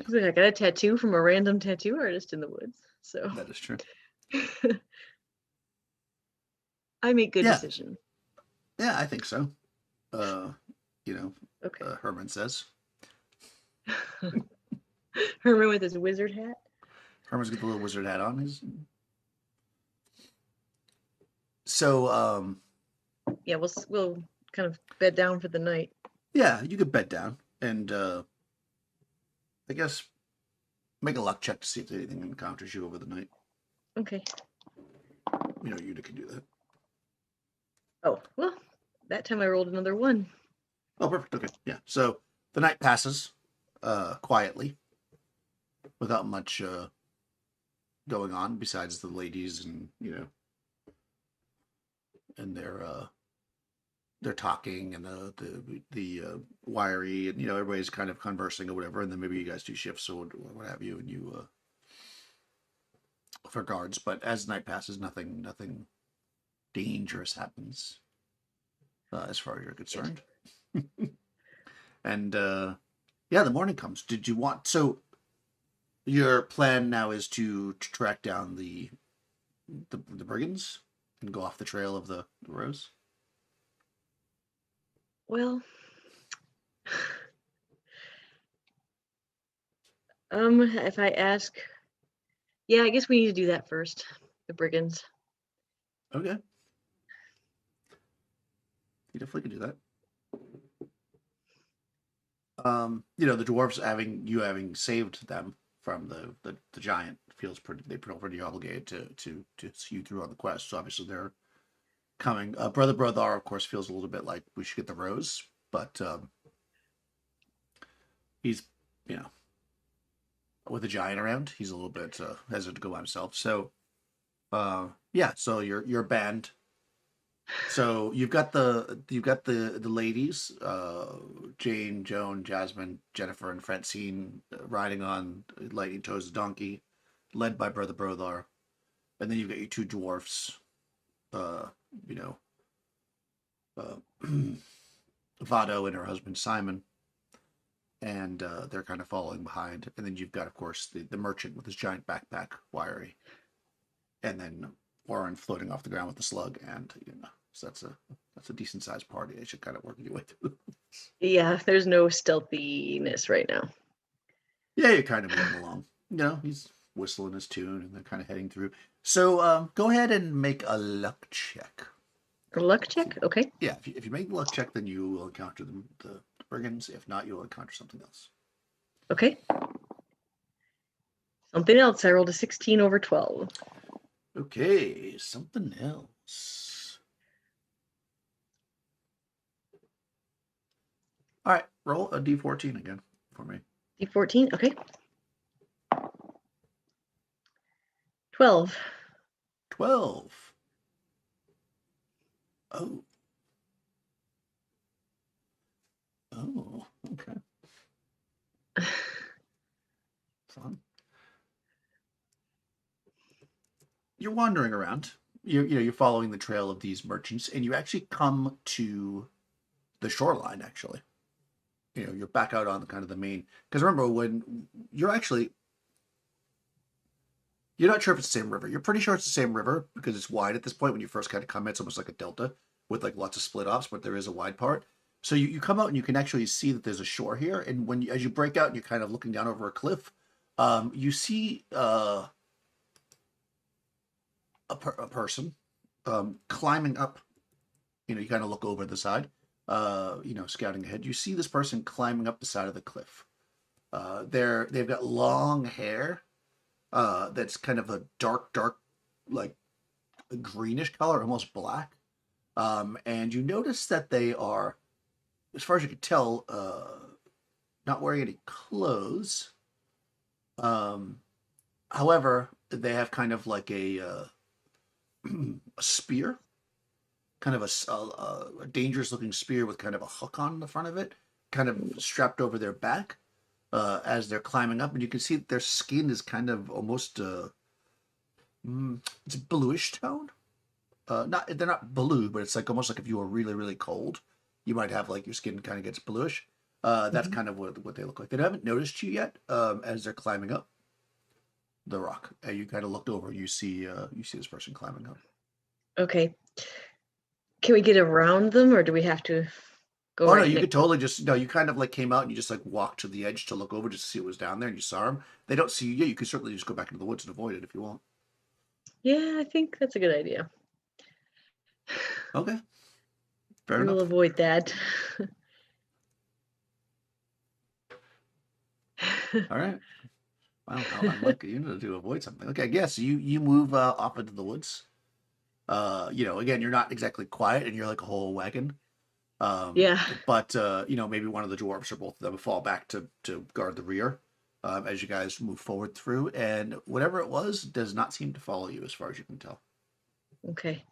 She's like, I got a tattoo from a random tattoo artist in the woods. So That is true. I make good Yeah, decisions. yeah, I think so. Uh, Okay. Herman says. Herman with his wizard hat. Herman's got the little wizard hat on. So, Yeah, we'll kind of bed down for the night. yeah, you could bed down and I guess make a luck check to see if anything encounters you over the night. Okay. You can do that. Oh, well, that time I rolled another one. Oh, perfect. Okay, yeah. So the night passes quietly, without much going on besides the ladies and and they're talking and the wiry and everybody's kind of conversing or whatever, and then maybe you guys do shifts or what have you, and you for guards. But as night passes, nothing dangerous happens as far as you're concerned. And yeah, the morning comes. Did you want so? Your plan now is to track down the brigands and go off the trail of the rose. Well, if I ask, yeah, I guess we need to do that first. The brigands. Okay, you definitely can do that. The dwarves having saved them from the giant feels pretty. They feel pretty obligated to see you through on the quest. So obviously they're coming. Brother Brothar, of course, feels a little bit like we should get the rose, but he's, you know, with a giant around, he's a little bit hesitant to go by himself. So, yeah. So your band. So you've got the ladies, Jane, Joan, Jasmine, Jennifer, and Francine riding on Lightning Toes' donkey, led by Brother Brothar, and then you've got your two dwarfs, uh, you know, uh, Vado and her husband Simon, and they're kind of following behind. And then you've got, of course, the merchant with his giant backpack, wiry, and then Warren floating off the ground with the slug, and so that's a decent sized party. They should kind of work your way through. Yeah, there's no stealthiness right now. Yeah, you're kind of moving along. He's whistling his tune, and they're kind of heading through. So go ahead and make a luck check. A luck check? Okay. Yeah, if you make the luck check, then you will encounter the brigands. If not, you'll encounter something else. Okay. Something else. I rolled a 16 over 12. Okay, something else. All right, roll a d14 again for me. D14? Okay. 12. 12. Oh. Oh, okay. Fun. You're wandering around. You're following the trail of these merchants, and you actually come to the shoreline. Actually, you're back out on the kind of the main. Because remember, when you're not sure if it's the same river. You're pretty sure it's the same river because it's wide at this point. When you first kind of come, it's almost like a delta with like lots of split offs, but there is a wide part. So you come out and you can actually see that there's a shore here. And as you break out and you're kind of looking down over a cliff, you see a person climbing up. You kind of look over the side, scouting ahead. You see this person climbing up the side of the cliff. They've got long hair that's kind of a dark, like a greenish color, almost black. And you notice that they are, as far as you can tell, not wearing any clothes. However, they have kind of like a spear, kind of a dangerous looking spear with kind of a hook on the front of it, kind of strapped over their back as they're climbing up. And you can see that their skin is kind of almost it's a bluish tone. They're not blue, but it's like almost like if you were really, really cold, you might have like your skin kind of gets bluish. That's kind of what they look like. They haven't noticed you yet as they're climbing up the rock. You kind of looked over, you see this person climbing up. Okay. Can we get around them, or do we have to go? Oh no, you could totally just you kind of like came out and you just like walked to the edge to look over just to see what was down there, and you saw them. They don't see you yet. You could certainly just go back into the woods and avoid it if you want. Yeah, I think that's a good idea. Okay. Fair enough. We'll avoid that. All right. Wow, how unlucky to avoid something. Okay, I guess you move off into the woods. Again, you're not exactly quiet, and you're like a whole wagon. Yeah. But maybe one of the dwarves or both of them fall back to guard the rear as you guys move forward through, and whatever it was does not seem to follow you as far as you can tell. Okay.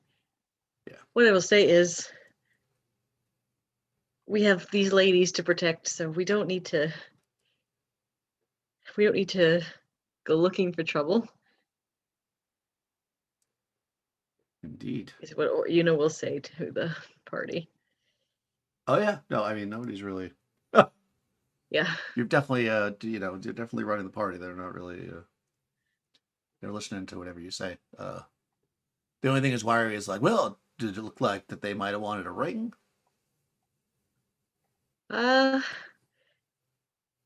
Yeah. What I will say is, we have these ladies to protect, so we don't need to go looking for trouble. Indeed. Is what we'll say to the party. Oh yeah, no, I mean nobody's really. Yeah. You're definitely you're definitely running the party. They're not really. They're listening to whatever you say. The only thing is, Wiry is like, well, did it look like that they might have wanted a ring?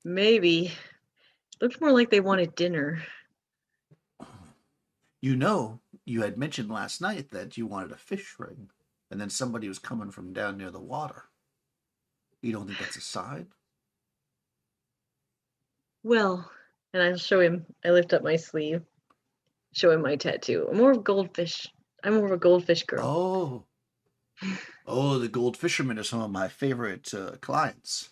Maybe. Looks more like they wanted dinner. You had mentioned last night that you wanted a fish ring, and then somebody was coming from down near the water. You don't think that's a sign? Well, and I'll show him. I lift up my sleeve, show him my tattoo. I'm more of a goldfish girl. Oh, Oh, the gold fishermen are some of my favorite clients.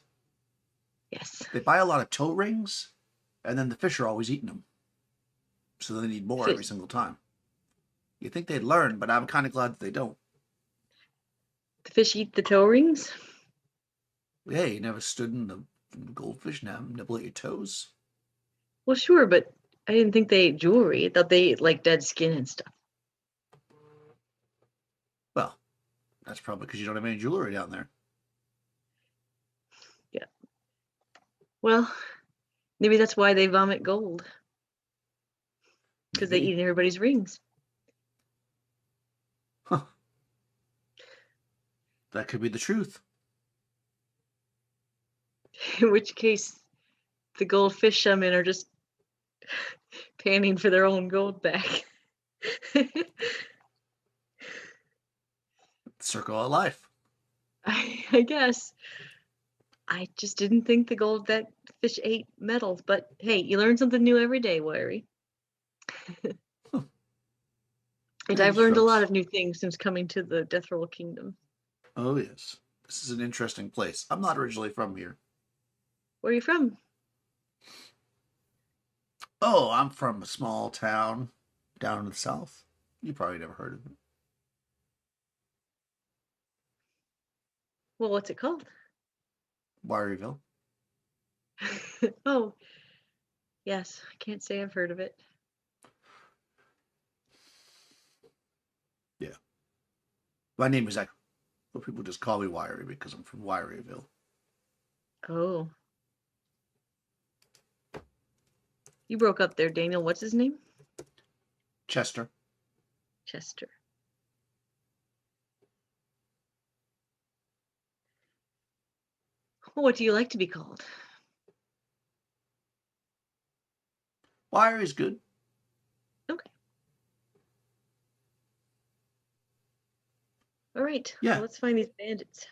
Yes. They buy a lot of toe rings, and then the fish are always eating them. So they need more Fish. every single time. You think they'd learn, but I'm kind of glad that they don't. The fish eat the toe rings? Hey, you never stood in the goldfish now nibble at your toes? Well, sure, but I didn't think they ate jewelry. I thought they ate like dead skin and stuff. Well, that's probably because you don't have any jewelry down there. Yeah. Well, maybe that's why they vomit gold. Because they Maybe. eat everybody's rings. Huh. That could be the truth. In which case, the goldfish fishermen are just panning for their own gold back. Circle of life. I guess. I just didn't think the gold that fish ate metal. But hey, you learn something new every day, Wiry. And Maybe I've learned a lot strokes. of new things since coming to the Death Roll Kingdom. Oh, yes. This is an interesting place. I'm not originally from here. Where are you from? Oh, I'm from a small town down in the south. You probably never heard of it. Well, what's it called? Wiryville. Oh, yes. I can't say I've heard of it. Yeah. My name is like, well, people just call me Wiry because I'm from Wiryville. Oh. You broke up there, Daniel. What's his name? Chester. Chester. What do you like to be called? Wiry's good. Okay. All right. Yeah. Well, let's find these bandits.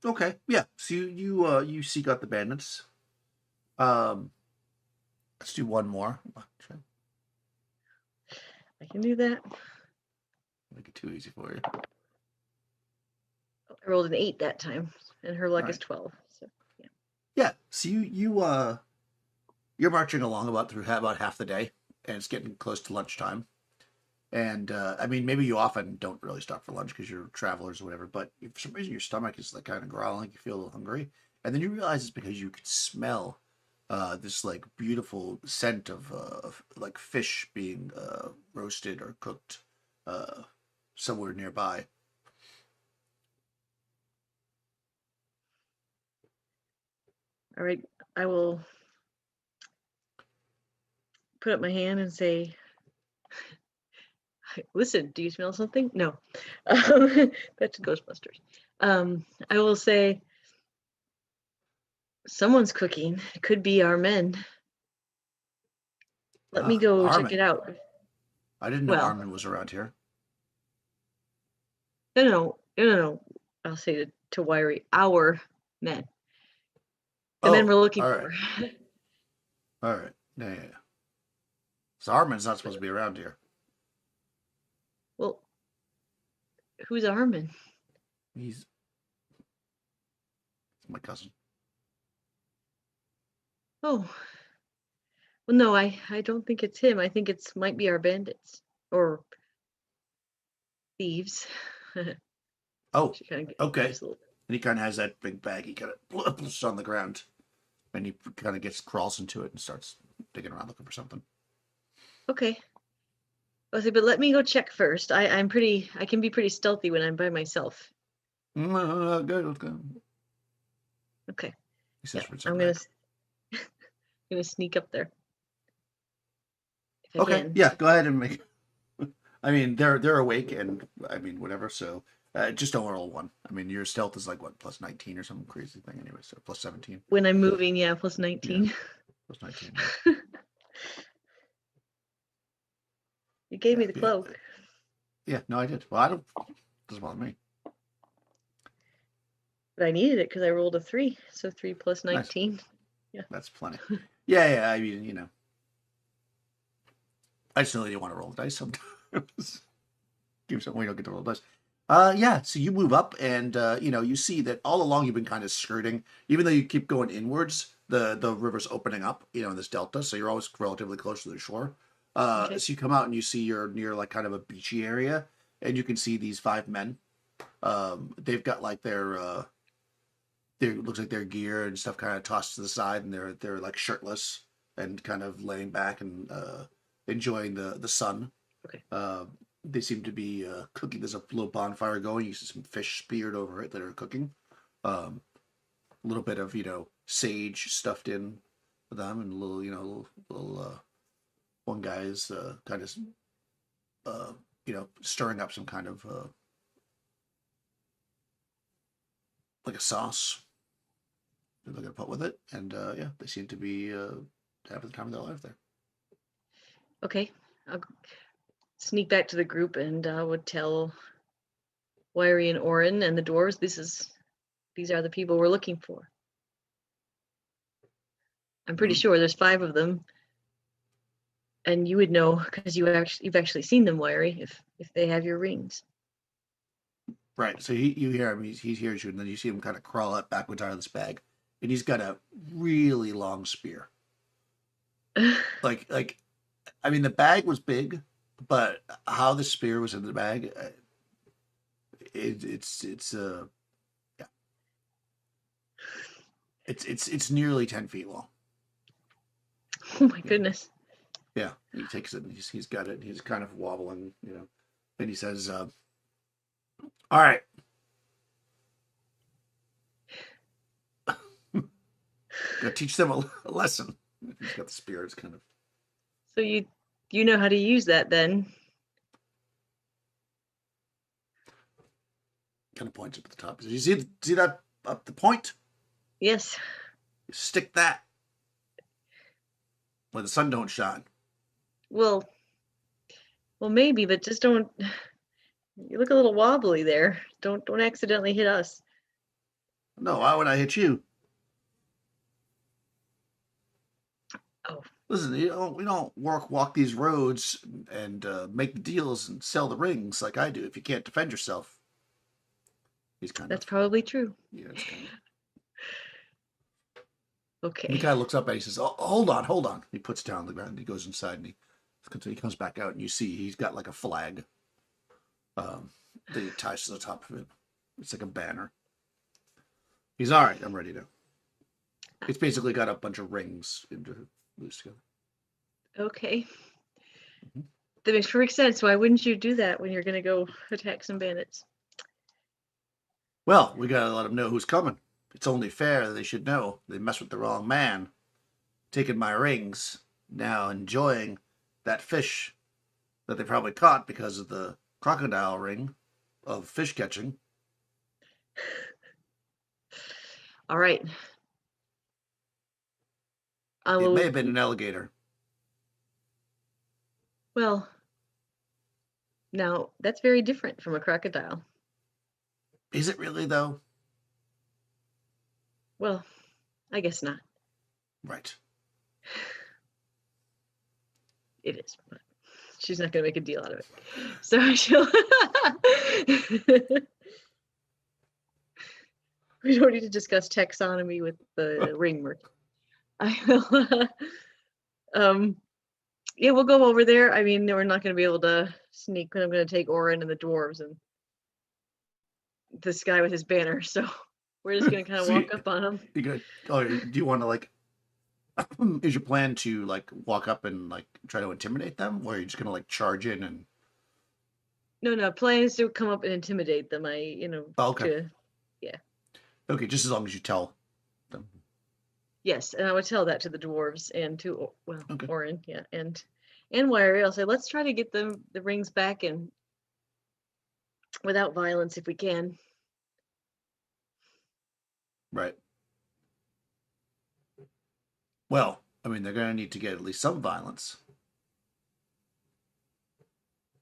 Okay. Yeah. So you seek out the bandits. Um, let's do one more. I can do that. Make it too easy for you. Oh, I rolled an 8 that time, and her luck All is right. 12. So yeah. Yeah. So you're marching along about half the day, and it's getting close to lunchtime. And I mean, maybe you often don't really stop for lunch because you're travelers or whatever, but for some reason your stomach is like kind of growling, you feel a little hungry, and then you realize it's because you can smell this like beautiful scent of like fish being roasted or cooked uh, somewhere nearby. All right. I will put up my hand and say, listen, do you smell something? No. That's Ghostbusters. I will say, someone's cooking. It could be our men. Let me Ah, go check it Armin. out. I didn't know Well, Armin was around here. no. I'll say to Wiry, our men. The men Oh, we're looking all right, for. all right, yeah. So Armin's not supposed to be around here. Well, who's Armin? He's my cousin. Oh, well, no, I don't think it's him. I think it's might be our bandits or thieves. Oh, She kind of okay. gives a little. And he kind of has that big bag. He kind of puts it on the ground, and he kind of crawls into it and starts digging around looking for something. Okay. I say, but let me go check first. I can be pretty stealthy when I'm by myself. Good, let's go. Okay. He Yeah, says for I'm something back. gonna sneak up there if I Okay, can. yeah, go ahead and make. I mean, they're awake, and I mean whatever. So just don't roll one. I mean, your stealth is like what +19 or some crazy thing anyway. So +17. When I'm moving, yeah, Yeah, +19. +19. Yeah, You gave yeah, me the cloak. yeah. No, I did. Well, I don't. Doesn't bother me. But I needed it because I rolled a 3. So 3 plus Nice. 19. Yeah. That's plenty. Yeah. I mean, I just really didn't want to roll the dice sometimes. Give something we don't get to roll the dice. Yeah. So you move up, and you see that all along you've been kind of skirting, even though you keep going inwards. The river's opening up, in this delta, so you're always relatively close to the shore. Okay. So you come out and you see you're near like kind of a beachy area, and you can see these five men. They've got like their looks like their gear and stuff kind of tossed to the side, and they're like shirtless and kind of laying back and enjoying the sun. Okay. Uh, they seem to be cooking. There's a little bonfire going. You see some fish speared over it that are cooking. A little bit of sage stuffed in for them, and a little little one guy is kind of stirring up some kind of like a sauce that they're gonna put with it, and yeah, they seem to be having the time of their life there. Okay. I'll sneak back to the group and would tell Wiry and Orin and the dwarves, these are the people we're looking for. I'm pretty Mhm. sure there's 5 of them, and you would know because you've actually seen them, Wiry, if they have your rings. Right. So you hear him. He hears you, and then you see him kind of crawl up backwards out of this bag, and he's got a really long spear. Like I mean, the bag was big, but how the spear was in the bag, it's yeah, it's nearly 10 feet long. Oh my Yeah, goodness. yeah. He takes it, and he's got it. And he's kind of wobbling, and he says, "All right, gotta teach them a lesson." He's got the spear. It's So you know how to use that then? kind of points up at the top. He says, you see that up the point? Yes. You stick that where the sun don't shine. Well, maybe, but just don't. You look a little wobbly there. Don't accidentally hit us. No, why would I hit you? Oh, Listen, we don't walk these roads and make the deals and sell the rings like I do. If you can't defend yourself, he's kind that's of probably true. it's kind of. And he Okay. kind of looks up and he says, "Oh, hold on, hold on." He puts down the ground. And he goes inside and he comes back out and you see he's got like a flag that he ties to the top of it. It's like a banner. He's all right. I'm ready to. It's basically got a bunch of rings into loose together. Okay. Mhm. That makes perfect sense. Why wouldn't you do that when you're gonna go attack some bandits? Well, we gotta let them know who's coming. It's only fair that they should know they messed with the wrong man, taking my rings, now enjoying that fish that they probably caught because of the crocodile ring of fish catching. All right. I It may will. have been an alligator. Well, now that's very different from a crocodile. Is it really, though? Well, I guess not. Right. It is, but she's not gonna make a deal out of it. So she'll. We don't need to discuss taxonomy with the ring merchant. I will. Um, yeah, we'll go over there. I mean, we're not going to be able to sneak, but I'm going to take Orin and the dwarves and this guy with his banner. So we're just going to kind of So walk up on him. you go. Oh, do you want to like? Is your plan to like walk up and like try to intimidate them, or are you just gonna like charge in and? No, plan is to come up and intimidate them. Oh, okay. To, yeah. Okay, just as long as you tell them. Yes, and I would tell that to the dwarves and to, well, Okay. Orin, yeah, and Wiry. I'll say, let's try to get the rings back and without violence if we can. Right. Well, I mean, they're gonna need to get at least some violence.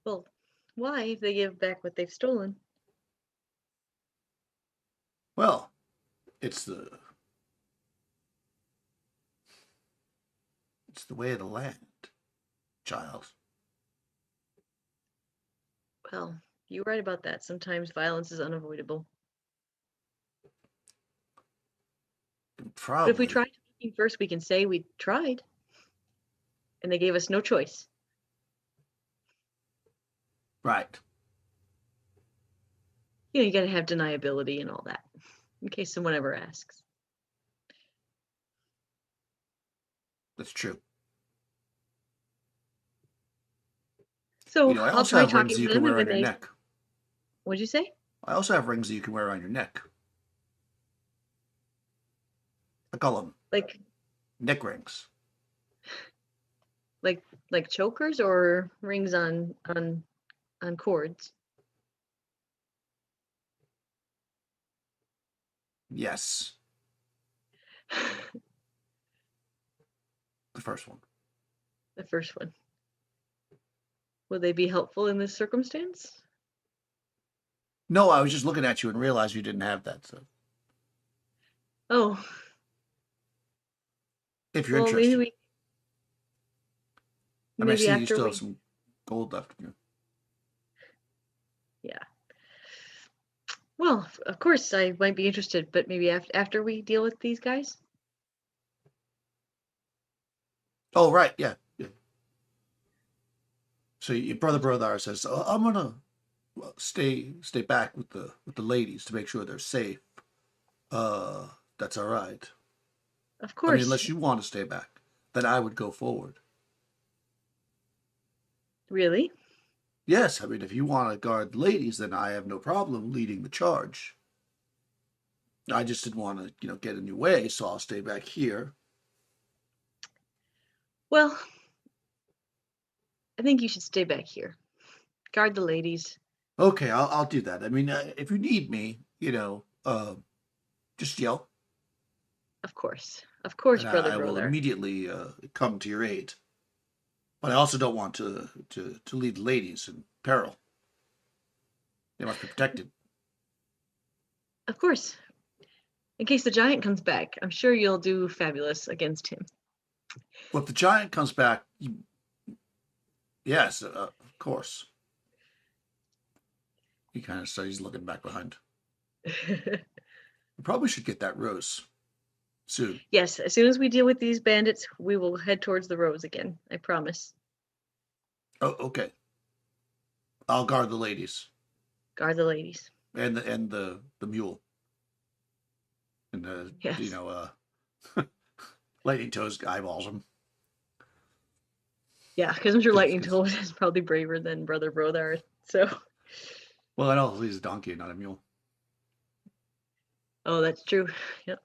Well, why if they give back what they've stolen? Well, it's the it's the way of the land, child. Well, You're right about that. Sometimes violence is unavoidable. But if we Probably. tried talking first, we can say we tried and they gave us no choice. Right. You got to have deniability and all that in case someone ever asks. That's true. So I I'll also try have rings talking that to you can them, wear and around then your they. neck. What'd you say? I also have rings that you can wear around your neck. I call them Like, neck rings. like, like chokers or rings on cords? Yes, the first one. The first one. Would they be helpful in this circumstance? No, I was just looking at you and realized you didn't have that. So, Oh, if you're well, maybe interested, we. I mean, I Maybe see you after still have we. some gold left in you. Yeah. Well, of course, I might be interested, but maybe after we deal with these guys. Oh, right, yeah, yeah. So your brother Brodar says, "I'm gonna stay back with the ladies to make sure they're safe. Uh, that's all right. Of I mean, course. unless you want to stay back, then I would go forward. Really? Yes, I mean, if you want to guard the ladies, then I have no problem leading the charge. I just didn't want to, get in your way, so I'll stay back here. Well, I think you should stay back here. Guard the ladies. Okay, I'll do that. I mean, if you need me, just yell, Of course. Of course, and brother, I will brother. immediately come to your aid. But I also don't want to leave the ladies in peril. They must be protected. Of course. In case the giant comes back, I'm sure you'll do fabulous against him. Well, if the giant comes back, yes, of course. He kind of says he's looking back behind. We probably should get that rose soon. Yes, as soon as we deal with these bandits, we will head towards the rose again. I promise. Oh, okay. I'll guard the ladies Guard the ladies. and the mule and Yes. lightning toes eyeballs him. Yeah, because I'm sure Lightning 'Cause- Toad is probably braver than Brother Brothar. So, well, I know he's a donkey, not a mule. oh, that's true. Yep.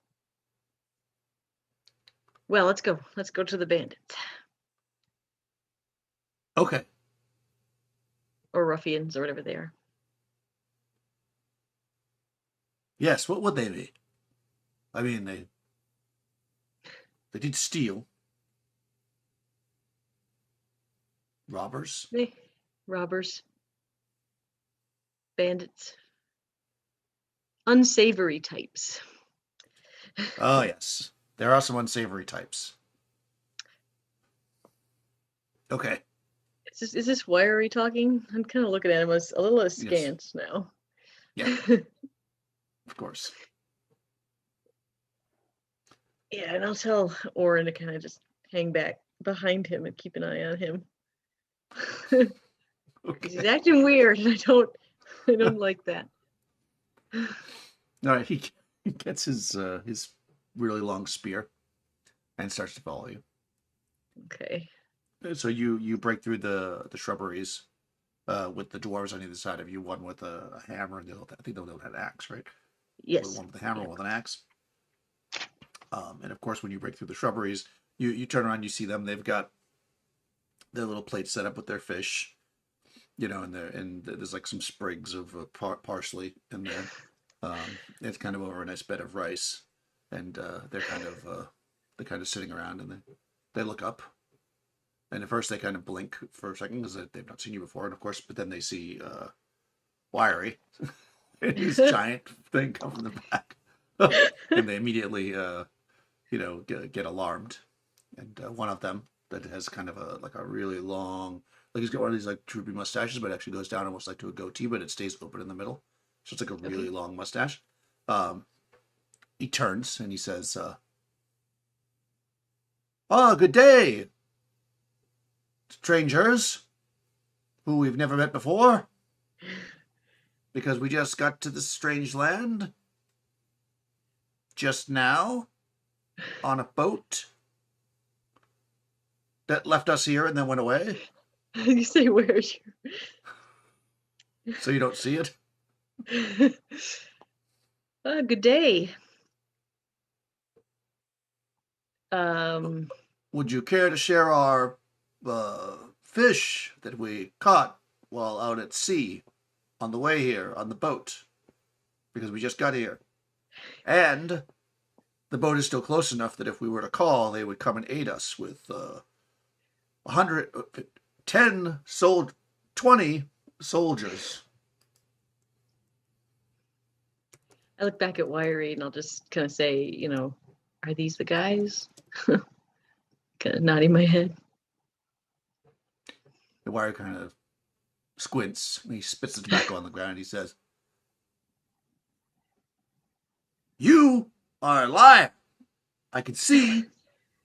Well, let's go. Let's go to the bandits Okay. or ruffians or whatever they are. Yes. What would they be? I mean, they did steal. Robbers. They robbers, bandits, unsavory types. Oh yes, there are some unsavory types. Okay. Is this why are we talking? I'm kind of looking at him as a little Yes. askance now. Yeah. Of course. Yeah, and I'll tell Orin to kind of just hang back behind him and keep an eye on him. Because he's Okay. acting weird, and I don't like that. All right. He gets his really long spear and starts to follow you. Okay. So you break through the shrubberies with the dwarves on either side of you, one with a hammer and the other, I think the other one had an axe, right? Yes. One with a hammer, Yeah. one with an axe. And of course, when you break through the shrubberies, you turn around, you see them. They've got their little plates set up with their fish, and there's like some sprigs of parsley in there. It's kind of over a nice bed of rice, and they're kind of sitting around, and they look up. And at first they kind of blink for a second because they've not seen you before, and of course, but then they see Wiry, his giant thing come from the back, and they immediately, get alarmed. And one of them that has kind of like a really long Like he's got one of these like droopy mustaches, but it actually goes down almost like to a goatee, but it stays open in the middle. So it's like a really Okay. long mustache. Um, he turns and he says, "Ah, good day, strangers, who we've never met before, because we just got to this strange land just now on a boat that left us here and then went away, You say, where's so you don't see it. your... good day. Um, Would you care to share our fish that we caught while out at sea on the way here on the boat? Because we just got here. And the boat is still close enough that if we were to call, they would come and aid us with 20 soldiers." I look back at Wiry and I'll just kind of say, are these the guys? Kind of nodding my head. The wire kind of squints and he spits the tobacco on the ground. He says, "You are a liar. I can see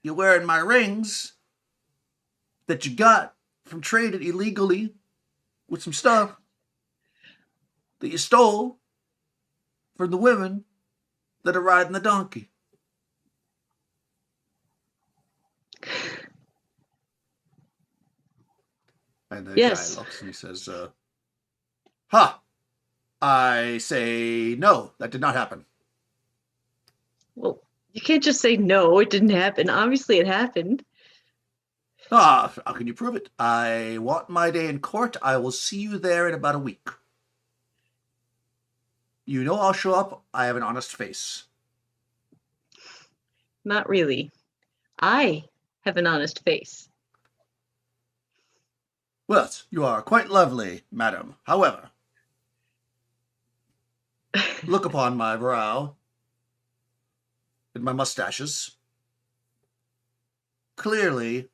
you're wearing my rings that you got from trading illegally with some stuff that you stole from the women that are riding the donkey." And the guy Yes. looks and he says, "Ha! I say no, that did not happen." Well, you can't just say no, it didn't happen. Obviously, it happened. "Ah, how can you prove it? I want my day in court. I will see you there in about a week. You know I'll show up. I have an honest face." Not really. I have an honest face. "Well, you are quite lovely, madam. However, look upon my brow and my mustaches. Clearly,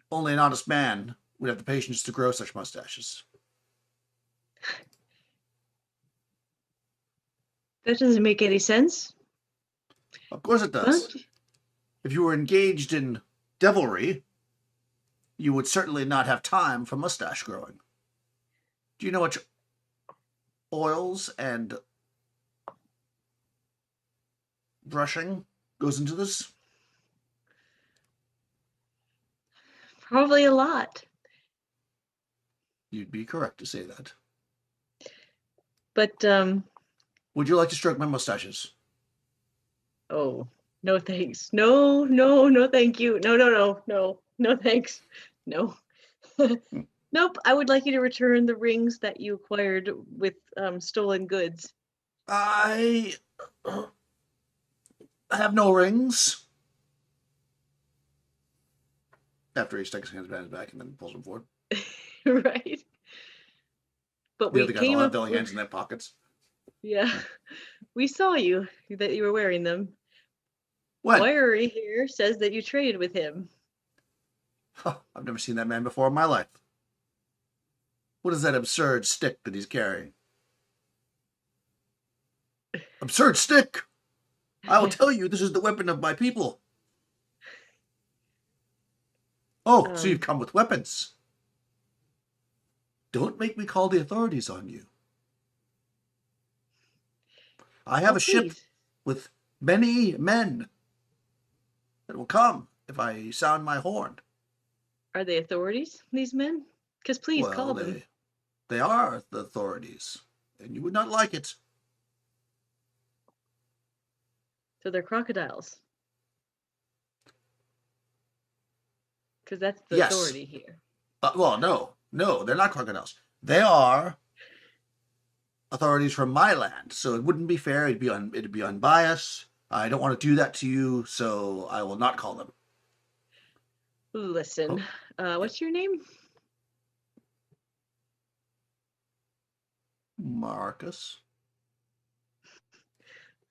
only an honest man would have the patience to grow such mustaches." That doesn't make any sense. "Of course it Well, does. If you were engaged in devilry, you would certainly not have time for mustache growing. Do you know much oils and brushing goes into this?" probably a lot. You'd be correct to say that. But, Would you like to stroke my mustaches? oh, no thanks. No, no, no, thank you. No, no, no, no, no, thanks. No. Nope, I would like you to return the rings that you acquired with stolen goods. I have no rings. After he sticks his hands behind his back and then pulls them forward. Right? But The we other guys came all have up their with, hands in their pockets. yeah, we saw you, that you were wearing them. When? Wiry here says that you traded with him. Huh, I've never seen that man before in my life. What is that absurd stick that he's carrying? Absurd stick! I will tell you, this is the weapon of my people. Oh, so you've come with weapons. Don't make me call the authorities on you. I have Oh, a ship please. with many men that will come if I sound my horn. Are they authorities, these men? Because please Well, call them. they are the authorities, and you would not like it. So they're crocodiles. Because that's the Yes. authority here. Well, no, they're not crocodiles. They are authorities from my land, so it wouldn't be fair. It'd be unbiased. I don't want to do that to you, so I will not call them. Listen, Oh, what's your name? Marcus.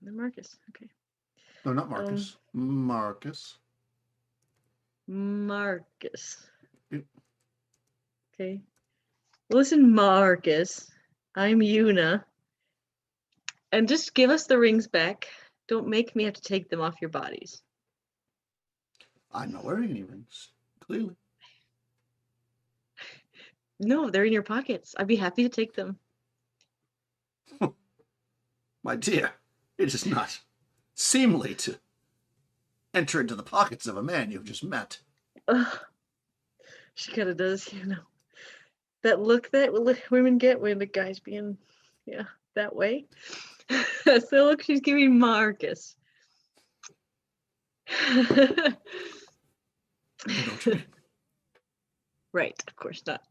Marcus. Okay. No, not Marcus. Marcus. Marcus. Yep. Okay. Listen, Marcus, I'm Yuna. And just give us the rings back. Don't make me have to take them off your bodies. I'm not wearing any rings, clearly. No, they're in your pockets. I'd be happy to take them. My dear, it is not seemly to enter into the pockets of a man you've just met. Ugh. She kind of does, that look that women get when the guy's being, that way. That's the look she's giving Marcus. I don't know what you mean. Right, of course not.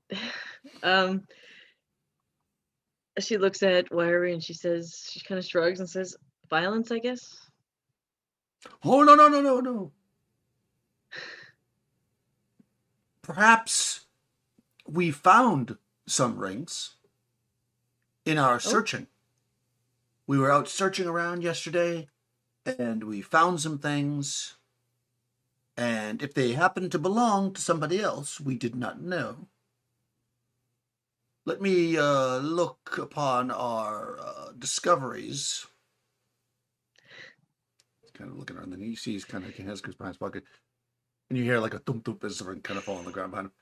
She looks at Wiry and she kind of shrugs and says, violence, I guess? Oh, no, no, no, no, no. Perhaps we found some rings in our searching. We were out searching around yesterday, and we found some things. And if they happened to belong to somebody else, we did not know. Let me look upon our discoveries. He's kind of looking around, and then he sees kind of has goes behind his pocket, and you hear like a thump thump as the ring kind of fall on the ground behind him.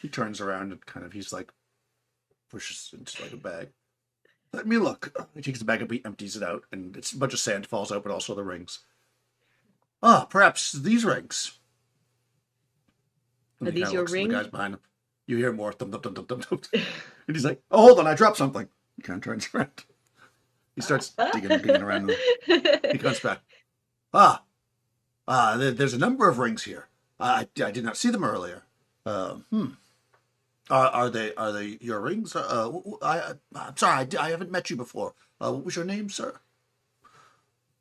He turns around and kind of he's like pushes into like a bag. Let me look. He takes the bag up, he empties it out, and it's a bunch of sand falls out, but also the rings. Ah, perhaps these rings. And Are he kind these of your looks at the rings? guys behind him. You hear more thump thump thump thump thump thump. And he's like, "Oh, hold on, I dropped something." He kind of turns around. He starts digging around. He comes back. There's a number of rings here. I did not see them earlier. Are they your rings? I'm sorry, I haven't met you before. What was your name, sir?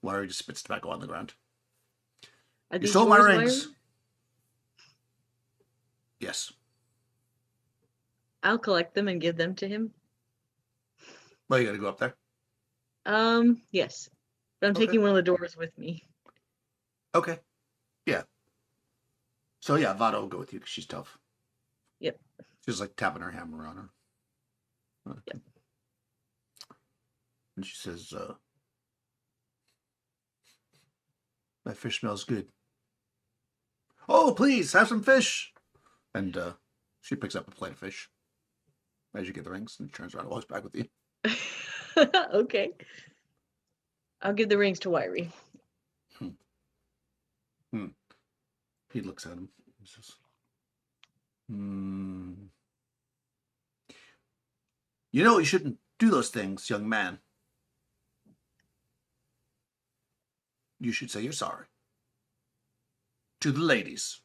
Wiry just spits tobacco on the ground. Are You these stole my yours, rings. Wiry? Yes. I'll collect them and give them to him. Well, you got to go up there. Yes. But I'm Okay. taking one of the doors with me. Okay. Yeah. So yeah, Vada will go with you because she's tough. Yep. She's like tapping her hammer on her. Yep. And she says, "That fish smells good. Oh, please have some fish." And she picks up a plate of fish as you get the rings, and turns around and walks back with you. Okay. I'll give the rings to Wiry. He looks at him. He says, "You know you shouldn't do those things, young man. You should say you're sorry. To the ladies."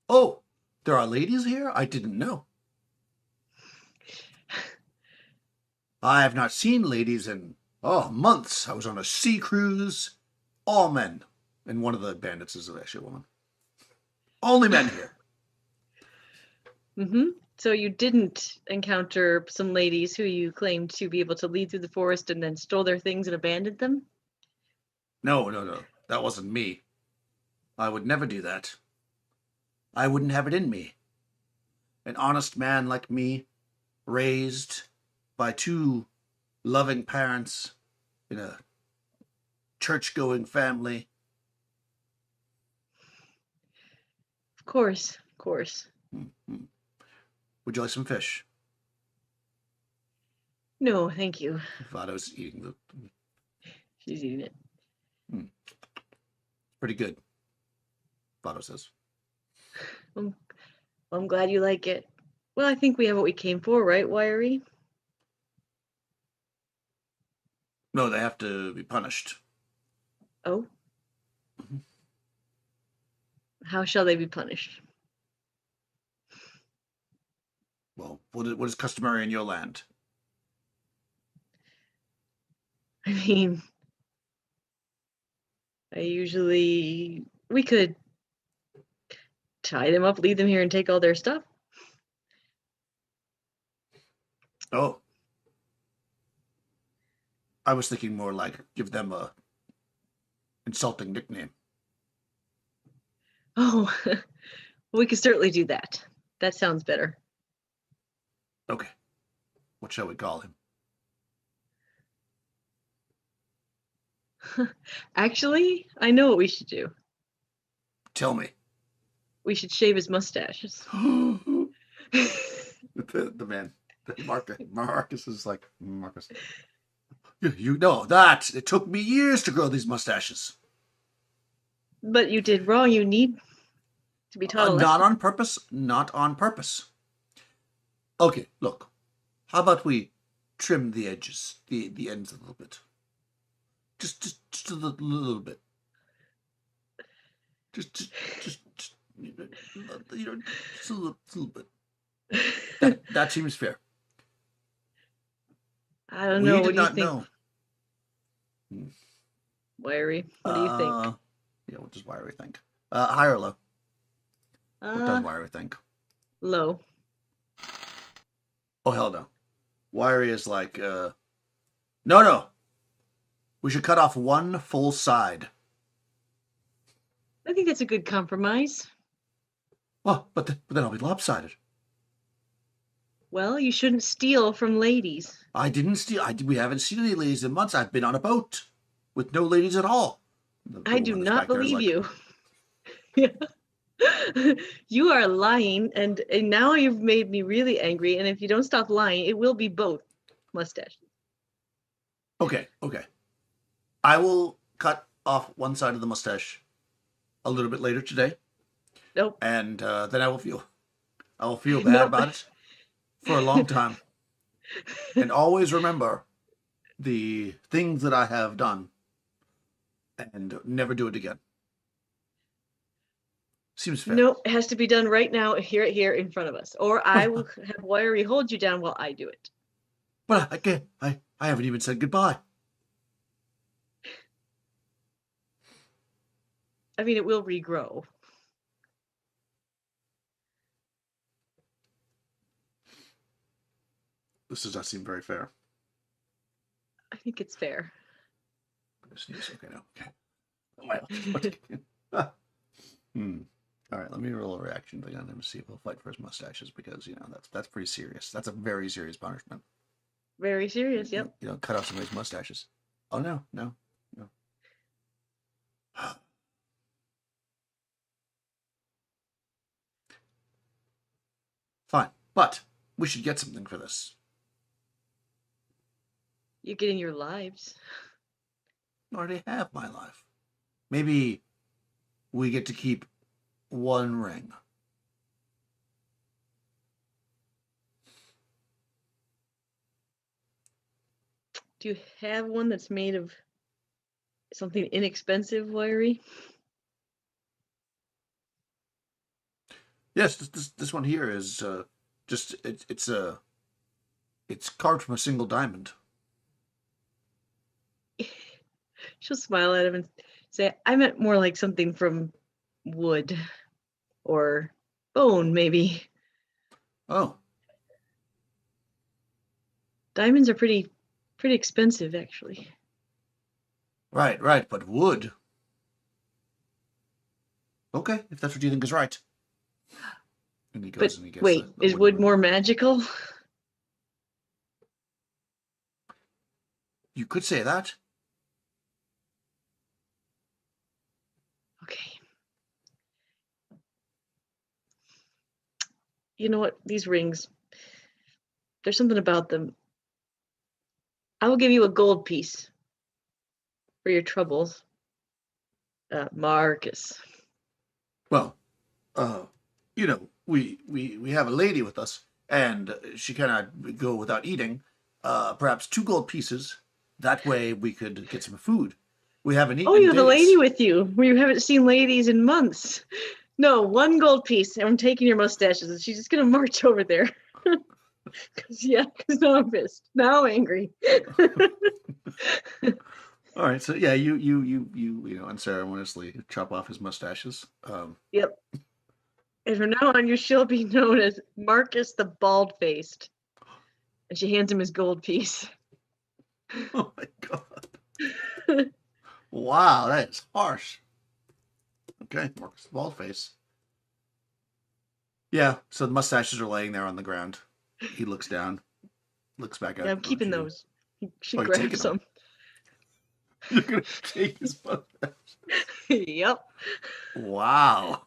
"Oh, there are ladies here? I didn't know. I have not seen ladies in, months. I was on a sea cruise. All men." And one of the bandits is actually a woman. "Only men here." Mm-hmm. So you didn't encounter some ladies who you claimed to be able to lead through the forest and then stole their things and abandoned them? No, no, no. That wasn't me. I would never do that. I wouldn't have it in me. An honest man like me, raised by two loving parents in a church-going family. Of course, of course. Mm-hmm. Would you like some fish? No, thank you. Vado's eating the. She's eating it. Pretty good, Vado says. Well, I'm glad you like it. Well, I think we have what we came for, right, Wiry? No, they have to be punished. Oh? Mm-hmm. How shall they be punished? Well, what is customary in your land? I mean, we could tie them up, leave them here, and take all their stuff. Oh, I was thinking more like give them a insulting nickname. Oh, We could certainly do that. That sounds better. Okay. What shall we call him? Actually, I know what we should do. Tell me. We should shave his mustaches. the man, Marcus is like, Marcus. You know that it took me years to grow these mustaches. But you did wrong. You need to be taught a lesson. Not on purpose. Not on purpose. Okay, look. How about we trim the edges, the ends a little bit? Just a little bit. Just you know, just a little bit. That seems fair. I don't know. We What did do you not think, know. Wiry? What do you think? Yeah, what does Wiry think? High or low? What does Uh, Wiry think? low. Oh, hell no. Wiry is like, no. We should cut off one full side. I think that's a good compromise. Well, but then I'll be lopsided. Well, you shouldn't steal from ladies. I didn't steal. We haven't seen any ladies in months. I've been on a boat with no ladies at all. I do not believe you. You are lying, and now you've made me really angry. And if you don't stop lying, it will be both mustaches. Okay. I will cut off one side of the mustache a little bit later today. Nope. And then I will feel bad about it for a long time. And always remember the things that I have done and never do it again. Seems fair. No, it has to be done right now, here in front of us. Or I will have Wiry hold you down while I do it. But I can't. I haven't even said goodbye. I mean, it will regrow. This does not seem very fair. I think it's fair. Sneeze. Okay, no. Okay. All right, let me roll a reaction thing on him to see if he'll fight for his mustaches because that's pretty serious. That's a very serious punishment. Very serious. Yep. Cut off somebody's mustaches. Oh no. Fine, but we should get something for this. You get in your lives. I already have my life. Maybe we get to keep one ring. Do you have one that's made of something inexpensive, Wiry? Yes, this one here is just it's carved from a single diamond. She'll smile at him and say, I meant more like something from wood or bone, maybe. Oh. Diamonds are pretty expensive, actually. Right, but wood. Okay, if that's what you think is right. And he goes and he gets wait, is wood more magical? You could say that. Okay. You know what? These rings, there's something about them. I will give you a gold piece for your troubles, Marcus. Well, we have a lady with us, and she cannot go without eating. Perhaps 2 gold pieces. That way we could get some food. We haven't eaten. Oh, you have days. a lady with you. We haven't seen ladies in months. No, 1 gold piece. I'm taking your mustaches, and she's just gonna march over there. Because now I'm pissed. Now I'm angry. All right, so yeah, you unceremoniously chop off his mustaches. Yep. And from now on, you shall be known as Marcus the Bald-Faced. And she hands him his gold piece. Oh my god! Wow, that is harsh. Okay, Marcus the Baldface. Yeah, so the mustaches are laying there on the ground. He looks down, looks back Yeah, at I'm keeping you. those. She Oh, you're grabs taking them. some. You're gonna take his mustache. Yep. Wow.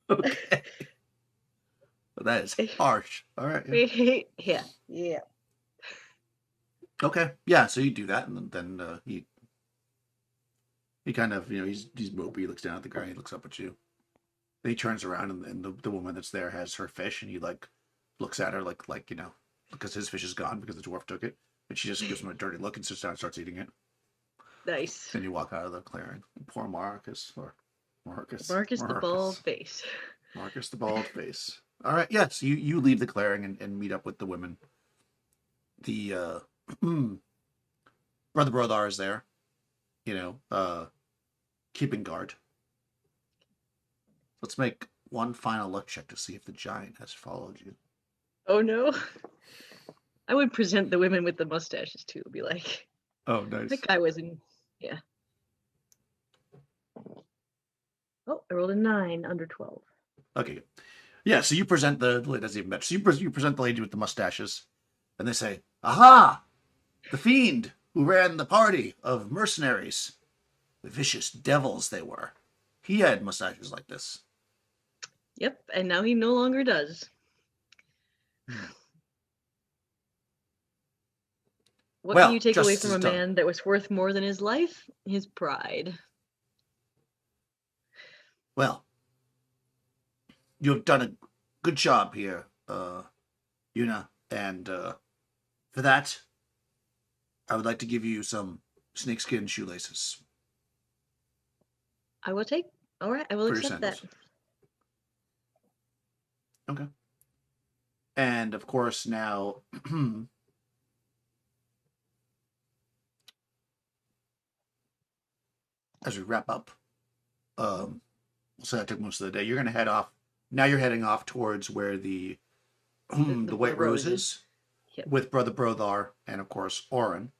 Okay. That is harsh. All right. Yeah. Yeah. Yeah. Okay. Yeah. So you do that, and then he kind of he's mopey. He looks down at the ground. He looks up at you. Then he turns around, and the woman that's there has her fish, and he like looks at her like because his fish is gone because the dwarf took it, and she just gives him a dirty look and sits down and starts eating it. Nice. Then you walk out of the clearing. Poor Marcus or Marcus Marcus the bald Marcus face. Marcus the bald face. All right. Yes. You leave the clearing and meet up with the women. The brother Brodar is there. You know, keeping guard. Let's make one final luck check to see if the giant has followed you. Oh no. I would present the women with the mustaches too. Be like, Oh, that nice. guy was in. Yeah. Oh, I rolled a 9 under 12. Okay, good. Yeah, so you present the lady doesn't even match. So you present the lady with the mustaches, and they say, "Aha! The fiend who ran the party of mercenaries, the vicious devils they were. He had mustaches like this." Yep, and now he no longer does. What can you Well, take away justice from is a done. man that was worth more than his life? His pride. Well, you have done a good job here, Yuna, and for that, I would like to give you some snakeskin shoelaces I will take. All right, I will for your accept that. sandals. Okay. And of course, now as we wrap up, we'll say that took most of the day. You're going to head off. Now you're heading off towards where the The the White Rose roses. is, Yep. with Brother Brothar and of course Orin,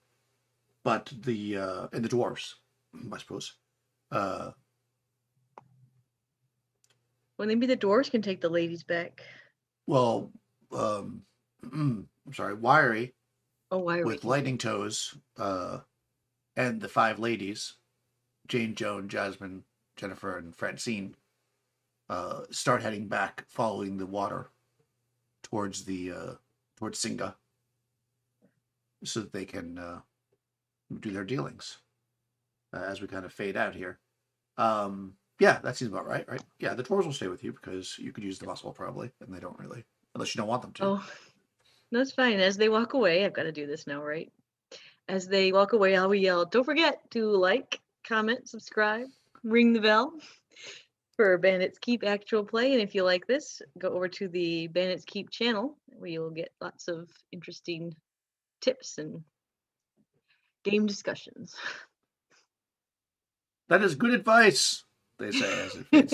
but the and the dwarves, I suppose. Uh, Well, maybe the dwarves can take the ladies back. well, I'm sorry, Wiry Oh, why are we? with Lightning Toes, and the five ladies, Jane, Joan, Jasmine, Jennifer, and Francine, start heading back, following the water towards the towards Singa, so that they can do their dealings as we kind of fade out here. Yeah, that seems about right, right? Yeah, the dwarves will stay with you because you could use the muscle probably, and they don't really, unless you don't want them to. Oh, that's fine. As they walk away, I've got to do this now, right? As they walk away, I'll yell, "Don't forget to like, comment, subscribe, ring the bell for Bandits Keep actual play." And if you like this, go over to the Bandits Keep channel where you'll get lots of interesting tips and game discussions. That is good advice, they say as it fades.